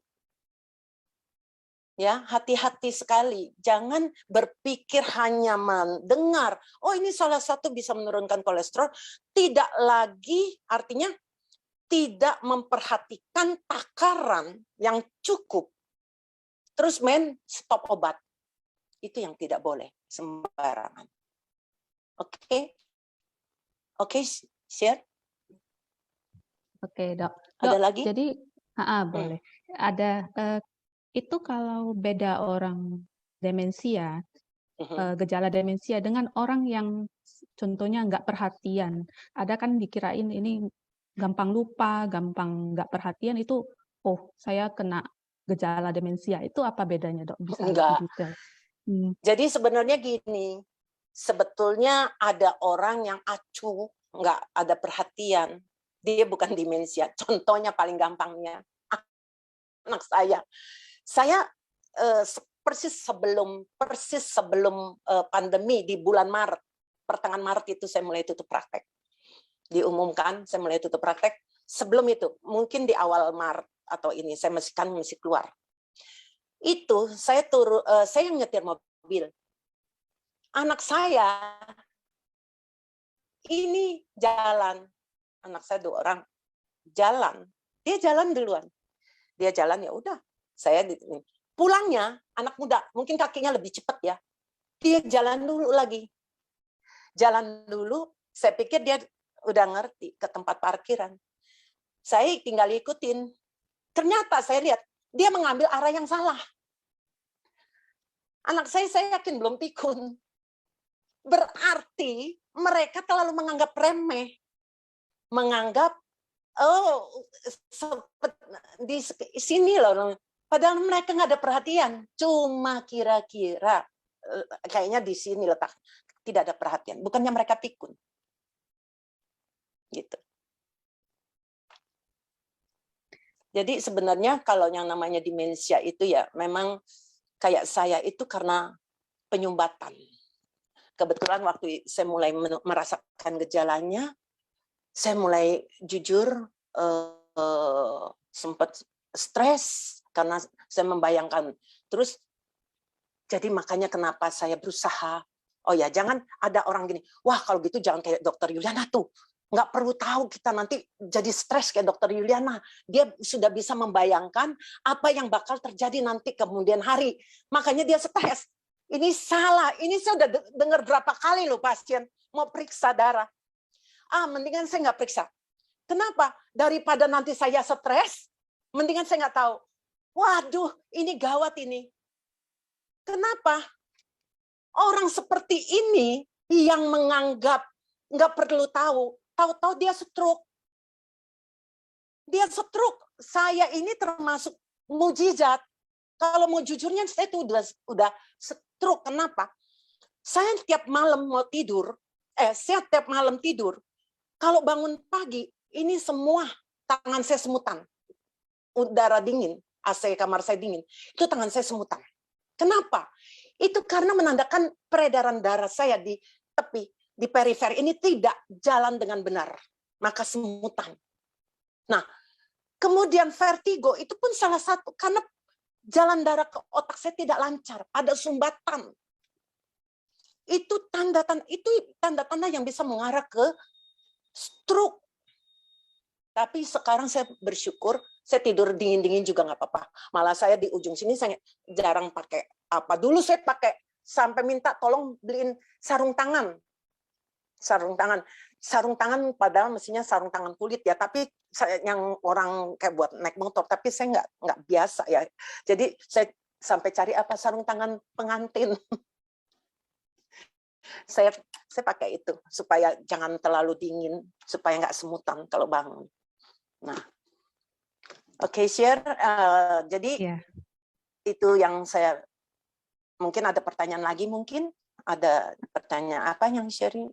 Ya, hati-hati sekali. Jangan berpikir hanya mendengar, oh ini salah satu bisa menurunkan kolesterol, tidak lagi artinya tidak memperhatikan takaran yang cukup. Terus stop obat. Itu yang tidak boleh sembarangan. Oke? Oke, share? Oke, Dok. Ada Dok, lagi? jadi boleh. Ada itu kalau beda orang demensia, gejala demensia dengan orang yang contohnya nggak perhatian. Ada kan dikirain ini gampang lupa, gampang nggak perhatian, itu saya kena gejala demensia. Itu apa bedanya, Dok? Bisa lebih detail? Jadi sebenarnya gini, sebetulnya ada orang yang acuh, nggak ada perhatian. Dia bukan demensia. Contohnya paling gampangnya, anak saya persis sebelum pandemi di bulan Maret, pertengahan Maret itu saya mulai tutup praktek. Diumumkan saya mulai tutup praktek. Sebelum itu, mungkin di awal Maret atau ini saya masih keluar. Itu saya nyetir mobil. Anak saya ini jalan. Anak saya 2 orang jalan. Dia jalan duluan. Dia jalan, ya udah. Saya pulangnya anak muda, mungkin kakinya lebih cepat ya. Dia jalan dulu lagi. Jalan dulu, saya pikir dia udah ngerti ke tempat parkiran. Saya tinggal ikutin. Ternyata saya lihat dia mengambil arah yang salah. Anak saya yakin belum pikun. Berarti mereka terlalu menganggap remeh. Menganggap di sini loh, padahal mereka nggak ada perhatian, cuma kira-kira kayaknya di sini letak, tidak ada perhatian, bukannya mereka pikun, gitu. Jadi sebenarnya kalau yang namanya demensia itu ya memang kayak saya itu karena penyumbatan. Kebetulan waktu saya mulai merasakan gejalanya, saya mulai jujur sempat stres karena saya membayangkan. Terus jadi makanya kenapa saya berusaha. Oh ya, jangan ada orang gini, wah kalau gitu jangan kayak dokter Yuliana tuh. Nggak perlu tahu kita nanti jadi stres kayak dokter Yuliana. Dia sudah bisa membayangkan apa yang bakal terjadi nanti kemudian hari. Makanya dia stres. Ini salah. Ini saya udah dengar berapa kali loh pasien mau periksa darah. Mendingan saya nggak periksa. Kenapa? Daripada nanti saya stres, mendingan saya nggak tahu. Waduh, ini gawat ini. Kenapa? Orang seperti ini yang menganggap nggak perlu tahu, tahu-tahu dia stroke. Dia stroke. Saya ini termasuk mujizat. Kalau mau jujurnya, saya itu udah stroke. Kenapa? Saya tiap malam mau tidur, saya tiap malam tidur, kalau bangun pagi, ini semua tangan saya semutan. Udara dingin, AC kamar saya dingin. Itu tangan saya semutan. Kenapa? Itu karena menandakan peredaran darah saya di tepi, di perifer ini tidak jalan dengan benar. Maka semutan. Nah, kemudian vertigo itu pun salah satu. Karena jalan darah ke otak saya tidak lancar. Ada sumbatan. Itu tanda-tanda yang bisa mengarah ke stroke. Tapi sekarang saya bersyukur, saya tidur dingin-dingin juga nggak apa-apa. Malah saya di ujung sini saya jarang pakai apa. Dulu saya pakai sampai minta tolong beliin sarung tangan. Sarung tangan padahal mestinya sarung tangan kulit ya. Tapi saya yang orang kayak buat naik motor. Tapi saya nggak biasa ya. Jadi saya sampai cari apa sarung tangan pengantin. Saya pakai itu supaya jangan terlalu dingin, supaya nggak semutan kalau bangun. Nah, oke, share. Jadi itu yang saya mungkin ada pertanyaan lagi, mungkin ada pertanyaan apa yang sharing?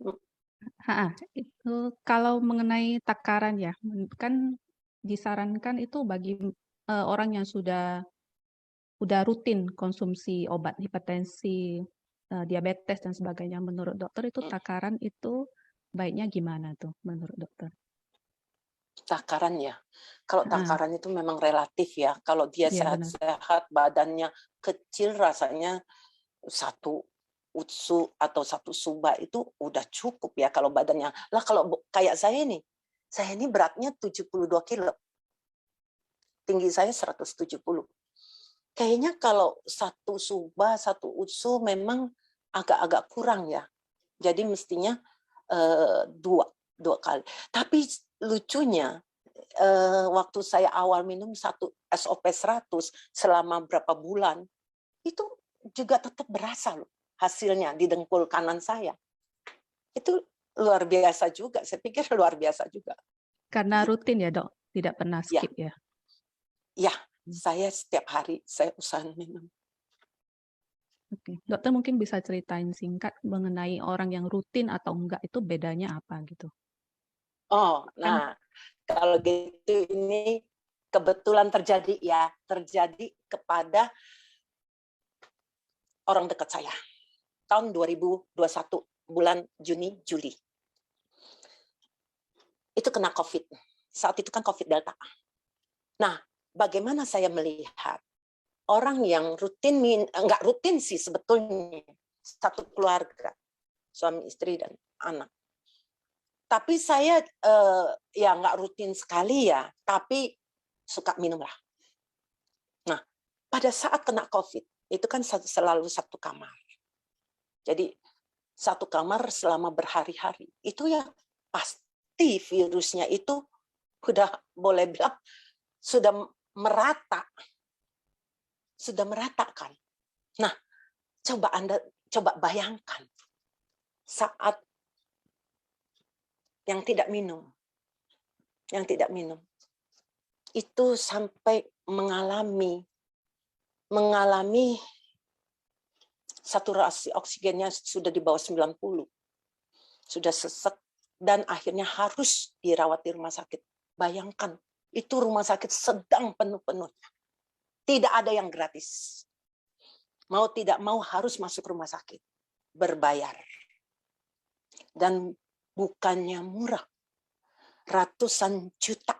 Itu kalau mengenai takaran ya, kan disarankan itu bagi orang yang sudah rutin konsumsi obat hipertensi, diabetes dan sebagainya. Menurut dokter itu takaran itu baiknya gimana tuh menurut dokter? Takaran ya. Kalau takaran itu memang relatif ya. Kalau dia sehat-sehat, badannya kecil, rasanya 1 utsu atau 1 suba itu udah cukup ya kalau badannya. Lah kalau kayak saya ini beratnya 72 kilo. Tinggi saya 170. Kayaknya kalau 1 suba, 1 utsu memang agak-agak kurang ya. Jadi mestinya 2 kali. Tapi lucunya, waktu saya awal minum 1 SOP 100 selama berapa bulan, itu juga tetap berasa loh hasilnya di dengkul kanan saya. Itu luar biasa juga, saya pikir luar biasa juga. Karena rutin ya dok, tidak pernah skip ya? Ya, saya setiap hari saya usahakan minum. Oke. Dokter mungkin bisa ceritain singkat mengenai orang yang rutin atau enggak itu bedanya apa gitu? Oh, nah kalau gitu ini kebetulan terjadi ya, terjadi kepada orang dekat saya. Tahun 2021, bulan Juni, Juli. Itu kena COVID. Saat itu kan COVID Delta. Nah, bagaimana saya melihat orang yang rutin, enggak rutin sih sebetulnya, 1 keluarga, suami, istri, dan anak. Tapi saya ya nggak rutin sekali ya, tapi suka minum lah. Nah, pada saat kena COVID, itu kan selalu 1 kamar. Jadi 1 kamar selama berhari-hari. Itu ya pasti virusnya itu udah boleh bilang sudah merata. Sudah meratakan. Nah, coba bayangkan saat yang tidak minum, itu sampai mengalami saturasi oksigennya sudah di bawah 90, sudah sesek, dan akhirnya harus dirawat di rumah sakit. Bayangkan, itu rumah sakit sedang penuh-penuhnya. Tidak ada yang gratis. Mau tidak mau harus masuk rumah sakit. Berbayar. Dan bukannya murah. ratusan juta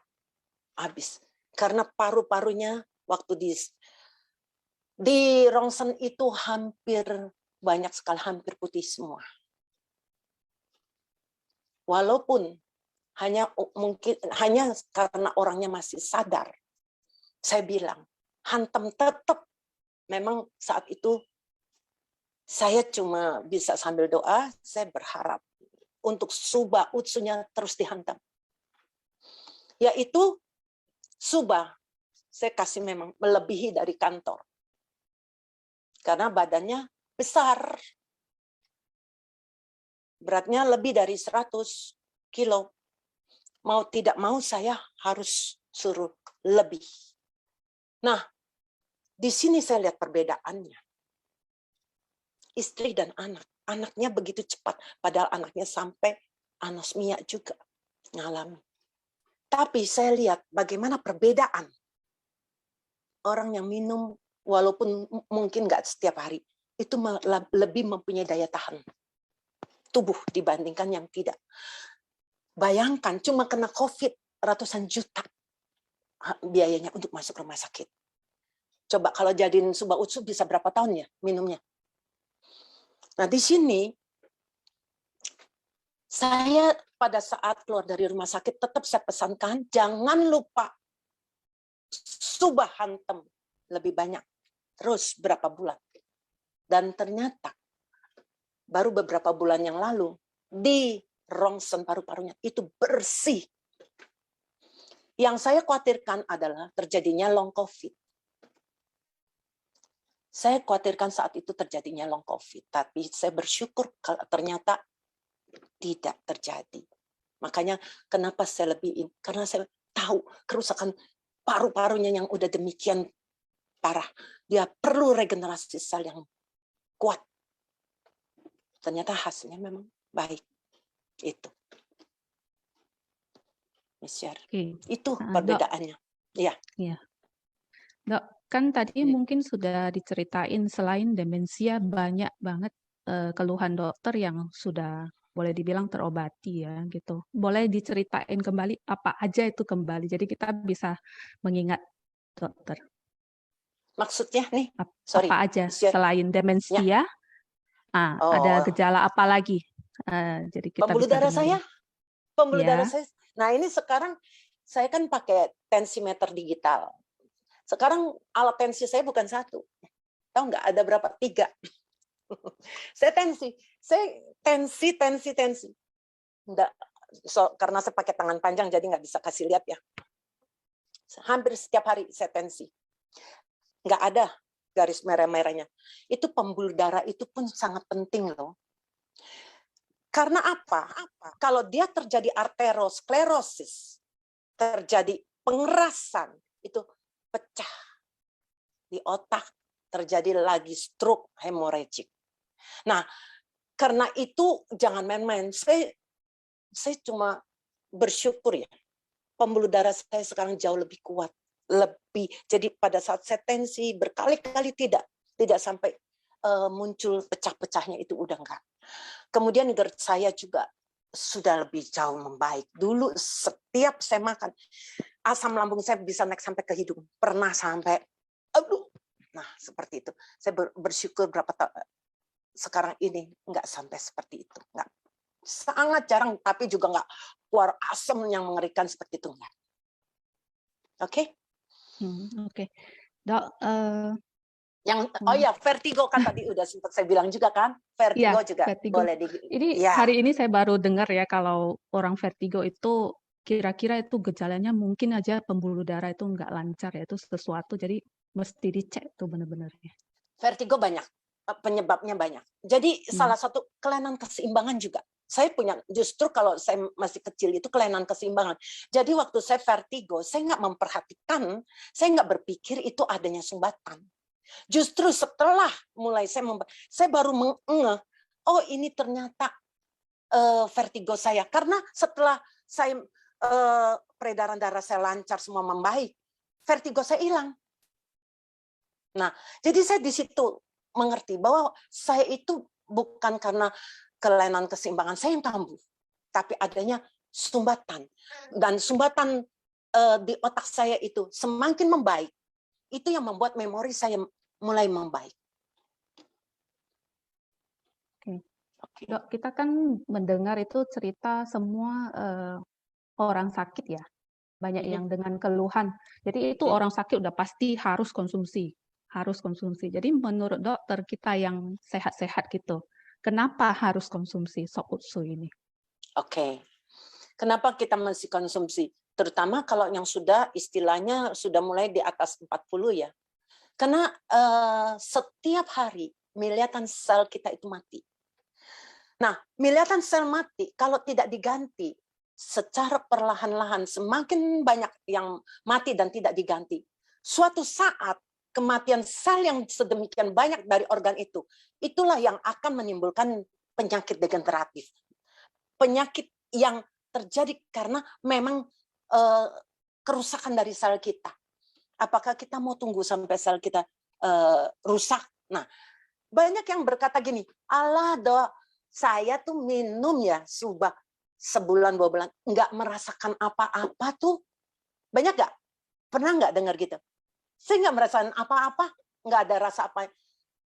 habis. Karena paru-parunya waktu di rongsen itu hampir banyak sekali, hampir putih semua. Walaupun mungkin hanya karena orangnya masih sadar, saya bilang hantam tetap. Memang saat itu saya cuma bisa sambil doa, saya berharap untuk Suba Utsunya terus dihantam. Yaitu Suba, saya kasih memang melebihi dari kantor. Karena badannya besar. Beratnya lebih dari 100 kilo. Mau tidak mau saya harus suruh lebih. Nah, di sini saya lihat perbedaannya. Istri dan anak. Anaknya begitu cepat. Padahal anaknya sampai anosmia juga ngalami. Tapi saya lihat bagaimana perbedaan. Orang yang minum walaupun mungkin nggak setiap hari, itu lebih mempunyai daya tahan tubuh dibandingkan yang tidak. Bayangkan cuma kena COVID ratusan juta biayanya untuk masuk rumah sakit. Coba kalau jadiin Suba Utsu bisa berapa tahun ya minumnya? Nah di sini saya pada saat keluar dari rumah sakit tetap saya pesankan jangan lupa Suba hantam lebih banyak. Terus berapa bulan. Dan ternyata baru beberapa bulan yang lalu di rongsen paru-parunya itu bersih. Yang saya khawatirkan adalah terjadinya long COVID. Saya khawatirkan saat itu terjadinya long COVID. Tapi saya bersyukur kalau ternyata tidak terjadi. Makanya kenapa saya lebihin? Karena saya tahu kerusakan paru-parunya yang udah demikian parah. Dia perlu regenerasi sel yang kuat. Ternyata hasilnya memang baik. Itu. Misyar. Itu perbedaannya. Iya. Iya. Dok, kan tadi mungkin sudah diceritain selain demensia banyak banget keluhan dokter yang sudah boleh dibilang terobati ya gitu. Boleh diceritain kembali apa aja itu kembali. Jadi kita bisa mengingat dokter. Maksudnya nih, apa aja selain demensia? Ya. Ada gejala apa lagi? Jadi kita pembuluh darah saya, pembuluh ya. darah saya. Nah ini sekarang saya kan pakai tensimeter digital. Sekarang alat tensi saya bukan satu, tahu nggak ada berapa? 3. Saya tensi. Nggak, karena saya pakai tangan panjang jadi nggak bisa kasih lihat ya. Hampir setiap hari saya tensi. Nggak ada garis merah-merahnya. Itu pembuluh darah itu pun sangat penting loh. Karena apa? Kalau dia terjadi arteriosklerosis, terjadi pengerasan, itu pecah di otak, terjadi lagi stroke hemorrhagic. Nah, karena itu jangan main-main. Saya cuma bersyukur ya, pembuluh darah saya sekarang jauh lebih kuat. Jadi pada saat saya tensi berkali-kali tidak sampai muncul pecah-pecahnya itu udah enggak. Kemudian GERD saya juga sudah lebih jauh membaik. Dulu setiap saya makan asam lambung saya bisa naik sampai ke hidung. Pernah sampai aduh. Nah, seperti itu. Saya bersyukur sekarang ini enggak sampai seperti itu. Enggak. Sangat jarang, tapi juga enggak keluar asam yang mengerikan seperti itu enggak. Oke? Oke. Dok, vertigo kan tadi udah sempat saya bilang juga kan, vertigo juga vertigo. boleh Ini hari ini saya baru dengar ya kalau orang vertigo itu kira-kira itu gejalanya mungkin aja pembuluh darah itu nggak lancar ya, itu sesuatu jadi mesti dicek tuh benar-benar ya. Vertigo banyak, penyebabnya banyak. Jadi salah satu kelainan keseimbangan juga. Saya punya, justru kalau saya masih kecil itu kelainan keseimbangan. Jadi waktu saya vertigo, saya nggak memperhatikan, saya nggak berpikir itu adanya sumbatan. Justru setelah mulai saya baru mengeh, oh ini ternyata vertigo saya. Karena setelah saya peredaran darah saya lancar, semua membaik, vertigo saya hilang. Nah, jadi saya di situ mengerti bahwa saya itu bukan karena kelainan keseimbangan saya yang kambuh, tapi adanya sumbatan. Dan sumbatan di otak saya itu semakin membaik. Itu yang membuat memori saya mulai membaik. Oke. Dok, kita kan mendengar itu cerita semua orang sakit ya. Banyak yang dengan keluhan. Jadi itu orang sakit udah pasti harus konsumsi. Harus konsumsi. Jadi menurut dokter kita yang sehat-sehat gitu, kenapa harus konsumsi sop utsu ini? Oke. Kenapa kita mesti konsumsi? Terutama kalau yang sudah istilahnya sudah mulai di atas 40 ya. Karena setiap hari miliaran sel kita itu mati. Nah, miliaran sel mati kalau tidak diganti secara perlahan-lahan, semakin banyak yang mati dan tidak diganti. Suatu saat kematian sel yang sedemikian banyak dari organ itu, itulah yang akan menimbulkan penyakit degeneratif. Penyakit yang terjadi karena memang kerusakan dari sel kita. Apakah kita mau tunggu sampai sel kita rusak? Nah, banyak yang berkata gini, "Alah, Dok, saya tuh minum ya sebulan 2 bulan nggak merasakan apa-apa tuh." Banyak nggak? Pernah nggak dengar gitu? Saya nggak merasakan apa-apa, nggak ada rasa apa.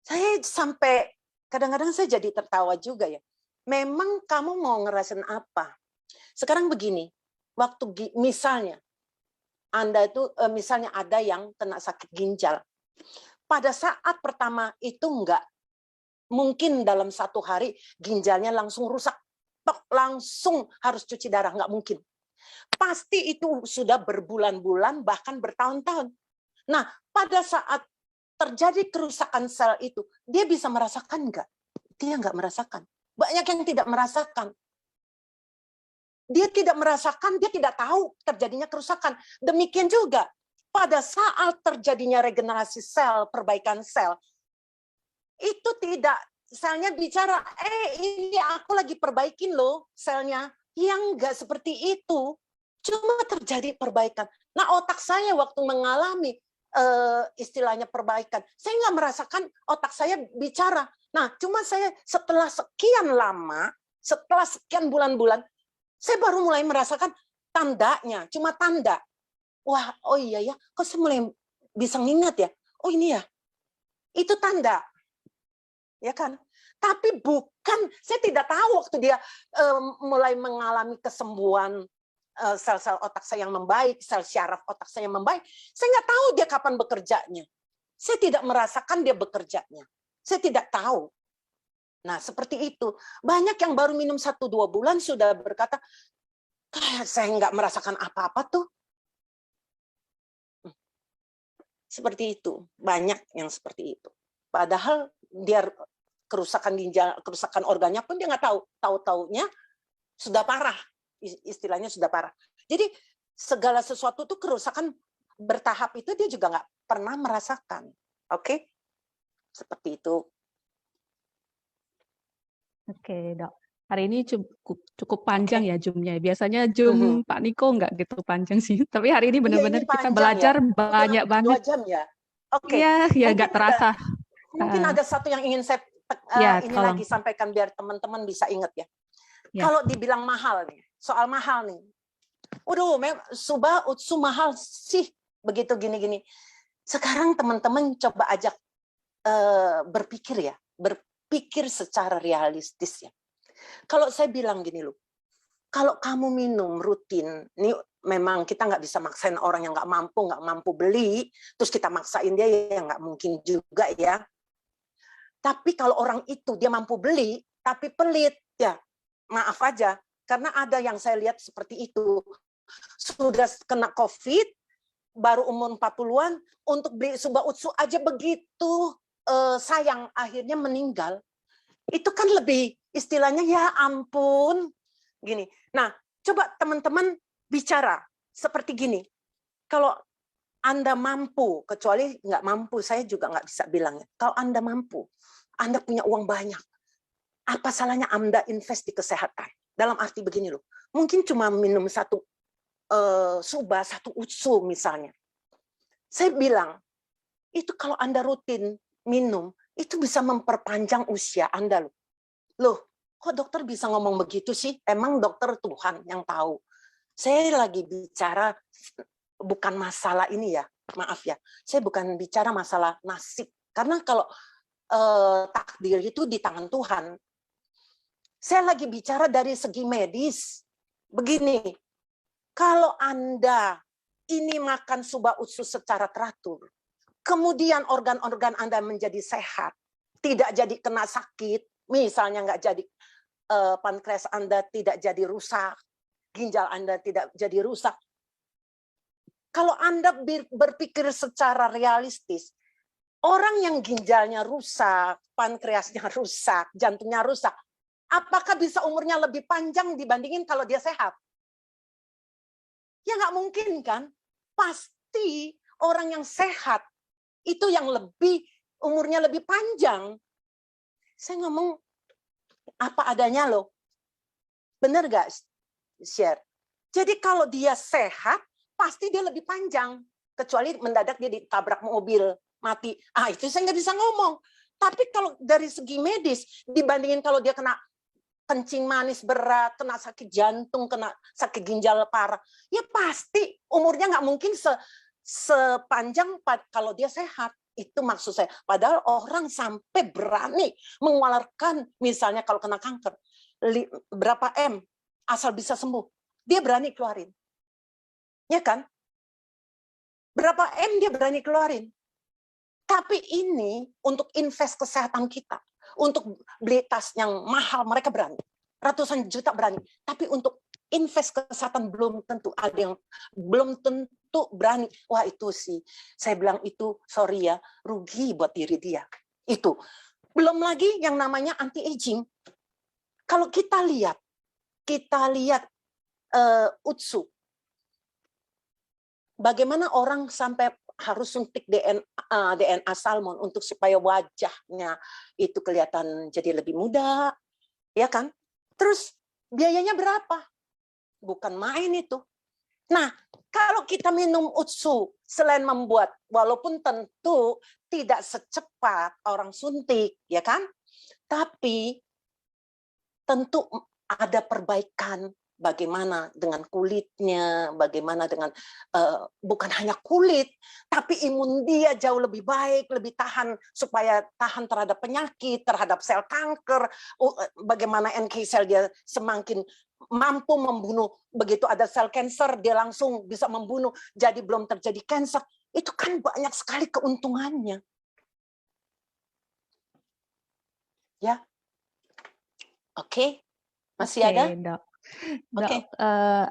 Saya sampai kadang-kadang saya jadi tertawa juga ya. Memang kamu mau ngerasain apa? Sekarang begini, waktu misalnya Anda itu misalnya ada yang kena sakit ginjal. Pada saat pertama itu enggak mungkin dalam 1 hari ginjalnya langsung rusak, langsung harus cuci darah, nggak mungkin. Pasti itu sudah berbulan-bulan bahkan bertahun-tahun. Nah, pada saat terjadi kerusakan sel itu, dia bisa merasakan nggak? Dia nggak merasakan. Banyak yang tidak merasakan. Dia tidak merasakan, dia tidak tahu terjadinya kerusakan. Demikian juga pada saat terjadinya regenerasi sel, perbaikan sel, itu tidak, selnya bicara, ini aku lagi perbaikin loh selnya. Yang enggak seperti itu. Cuma terjadi perbaikan. Nah, otak saya waktu mengalami istilahnya perbaikan, saya nggak merasakan otak saya bicara. Nah, cuma saya setelah sekian lama, setelah sekian bulan-bulan, saya baru mulai merasakan tandanya, cuma tanda. Wah, oh iya ya, kok saya mulai bisa ngingat ya? Oh ini ya, itu tanda. Ya kan? Tapi bukan, saya tidak tahu waktu dia mulai mengalami kesembuhan sel-sel otak saya yang membaik, sel syaraf otak saya yang membaik. Saya nggak tahu dia kapan bekerjanya. Saya tidak merasakan dia bekerjanya. Saya tidak tahu. Nah, seperti itu. Banyak yang baru minum 1-2 bulan sudah berkata, saya nggak merasakan apa-apa tuh. Seperti itu. Banyak yang seperti itu. Padahal dia kerusakan ginjal, kerusakan organnya pun dia nggak tahu. Tahu-taunya sudah parah. Istilahnya sudah parah. Jadi segala sesuatu tuh kerusakan bertahap itu dia juga nggak pernah merasakan. Oke? Seperti itu. Oke, Dok. Hari ini cukup panjang ya Zoom-nya. Biasanya Zoom Pak Niko nggak gitu panjang sih. Tapi hari ini benar-benar kita belajar ya? banyak banget. 2 jam ya? Oke. Iya, ya nggak terasa. Mungkin ada satu yang ingin saya ini lagi sampaikan biar teman-teman bisa ingat ya. Kalau dibilang mahal nih, soal mahal nih. Waduh, utsu mahal sih begitu gini-gini. Sekarang teman-teman coba ajak berpikir ya, berpikir secara realistis ya. Kalau saya bilang gini loh, kalau kamu minum rutin, ini memang kita nggak bisa maksain orang yang nggak mampu beli, terus kita maksain dia ya nggak mungkin juga ya. Tapi kalau orang itu dia mampu beli, tapi pelit, ya maaf aja. Karena ada yang saya lihat seperti itu. Sudah kena COVID, baru umur 40-an, untuk beli Suba Utsu aja begitu sayang, akhirnya meninggal. Itu kan lebih, istilahnya ya ampun. Gini. Nah, coba teman-teman bicara seperti gini. Kalau Anda mampu, kecuali nggak mampu, saya juga nggak bisa bilang ya. Kalau Anda mampu, Anda punya uang banyak, apa salahnya Anda invest di kesehatan? Dalam arti begini loh, mungkin cuma minum 1 Suba, 1 Utsu misalnya. Saya bilang, itu kalau Anda rutin minum, itu bisa memperpanjang usia Anda loh. Loh, Kok dokter bisa ngomong begitu sih? Emang dokter Tuhan yang tahu. Saya lagi bicara bukan masalah ini ya, maaf ya. Saya bukan bicara masalah nasib. Karena kalau takdir itu di tangan Tuhan. Saya lagi bicara dari segi medis. Begini, kalau Anda ini makan subah usus secara teratur, kemudian organ-organ Anda menjadi sehat, tidak jadi kena sakit, misalnya nggak jadi pankreas Anda tidak jadi rusak, ginjal Anda tidak jadi rusak. Kalau Anda berpikir secara realistis, orang yang ginjalnya rusak, pankreasnya rusak, jantungnya rusak, apakah bisa umurnya lebih panjang dibandingin kalau dia sehat? Ya nggak mungkin kan? Pasti orang yang sehat itu yang umurnya lebih panjang. Saya ngomong apa adanya loh. Bener nggak, share? Jadi kalau dia sehat, pasti dia lebih panjang. Kecuali mendadak dia ditabrak mobil, mati. Itu saya nggak bisa ngomong. Tapi kalau dari segi medis, dibandingin kalau dia kena kencing manis berat, kena sakit jantung, kena sakit ginjal parah, ya pasti umurnya nggak mungkin sepanjang kalau dia sehat. Itu maksud saya. Padahal orang sampai berani mengeluarkan, misalnya kalau kena kanker, berapa M, asal bisa sembuh. Dia berani keluarin. Ya kan? Berapa M dia berani keluarin. Tapi ini untuk invest kesehatan kita. Untuk beli tas yang mahal, mereka berani. Ratusan juta berani. Tapi untuk invest kesehatan belum tentu. Ada yang belum tentu berani. Wah itu sih, saya bilang itu, sorry ya, rugi buat diri dia. Itu. Belum lagi yang namanya anti-aging. Kalau kita lihat UTSU, bagaimana orang sampai harus suntik DNA salmon untuk supaya wajahnya itu kelihatan jadi lebih muda, ya kan? Terus biayanya berapa? Bukan main itu. Nah, kalau kita minum UTSU, selain membuat, walaupun tentu tidak secepat orang suntik, ya kan? Tapi tentu ada perbaikan. Bagaimana dengan kulitnya, bagaimana dengan bukan hanya kulit, tapi imun dia jauh lebih baik, lebih tahan, supaya tahan terhadap penyakit, terhadap sel kanker, bagaimana NK sel dia semakin mampu membunuh, begitu ada sel kanker, dia langsung bisa membunuh, jadi belum terjadi kanker. Itu kan banyak sekali keuntungannya. Ya, oke. Masih ada? Dok. Oke.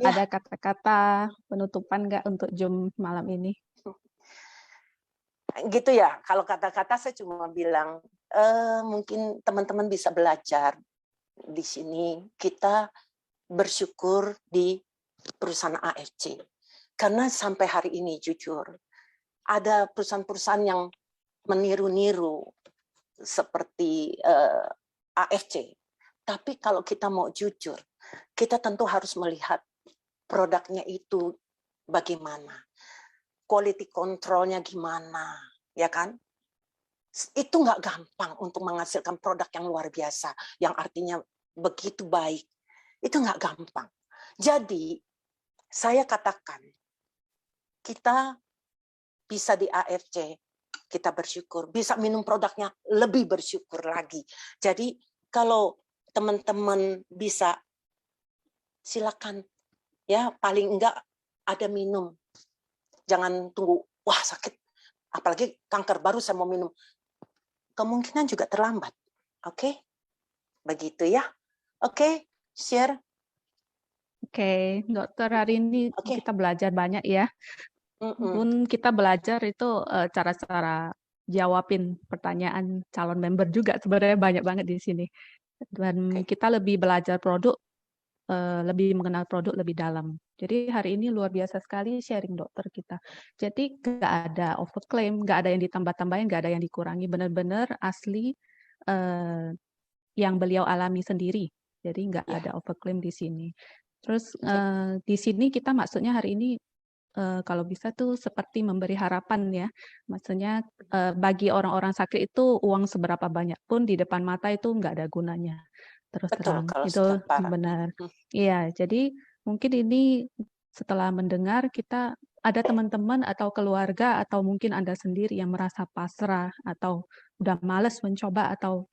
Ada kata-kata penutupan nggak untuk Zoom malam ini? Gitu ya, kalau kata-kata saya cuma bilang, mungkin teman-teman bisa belajar di sini. Kita bersyukur di perusahaan AFC. Karena sampai hari ini jujur, ada perusahaan-perusahaan yang meniru-niru seperti AFC. Tapi kalau kita mau jujur, kita tentu harus melihat produknya itu bagaimana, quality controlnya gimana, ya kan? Itu nggak gampang untuk menghasilkan produk yang luar biasa, yang artinya begitu baik. Itu nggak gampang. Jadi, saya katakan, kita bisa di AFC, kita bersyukur. Bisa minum produknya, lebih bersyukur lagi. Jadi, kalau teman-teman bisa, silakan. Ya, paling enggak ada minum. Jangan tunggu, wah sakit. Apalagi kanker baru saya mau minum. Kemungkinan juga terlambat. Oke? Begitu ya. Oke, share. Oke, dokter, hari ini kita belajar banyak ya. Pun kita belajar itu cara-cara jawabin pertanyaan calon member juga, sebenarnya banyak banget di sini. Dan kita lebih belajar produk, lebih mengenal produk lebih dalam. Jadi hari ini luar biasa sekali sharing dokter kita. Jadi nggak ada overclaim, nggak ada yang ditambah-tambahin, nggak ada yang dikurangi. Benar-benar asli yang beliau alami sendiri. Jadi nggak ada overclaim di sini. Terus di sini kita maksudnya hari ini kalau bisa tuh seperti memberi harapan ya. Maksudnya bagi orang-orang sakit itu uang seberapa banyak pun di depan mata itu nggak ada gunanya. terus Betul, terang. kalau Itu sudah parah. benar. Iya, jadi mungkin ini setelah mendengar kita ada teman-teman atau keluarga atau mungkin Anda sendiri yang merasa pasrah atau udah males mencoba atau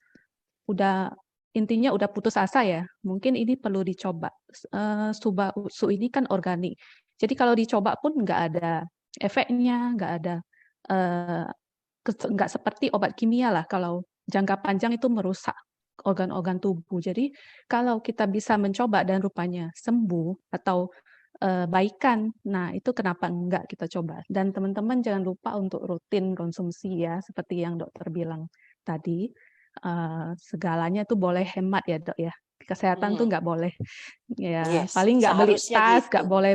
udah intinya udah putus asa ya, mungkin ini perlu dicoba. Suba Su ini kan organik. Jadi kalau dicoba pun nggak ada efeknya, nggak ada eh, nggak seperti obat kimia lah kalau jangka panjang itu merusak organ-organ tubuh. Jadi kalau kita bisa mencoba dan rupanya sembuh atau baikan, nah itu kenapa enggak kita coba. Dan teman-teman jangan lupa untuk rutin konsumsi ya, seperti yang dokter bilang tadi. Segalanya tuh boleh hemat ya dok ya. Kesehatan tuh nggak boleh ya Yes, paling nggak beli seharusnya tas, nggak gitu. boleh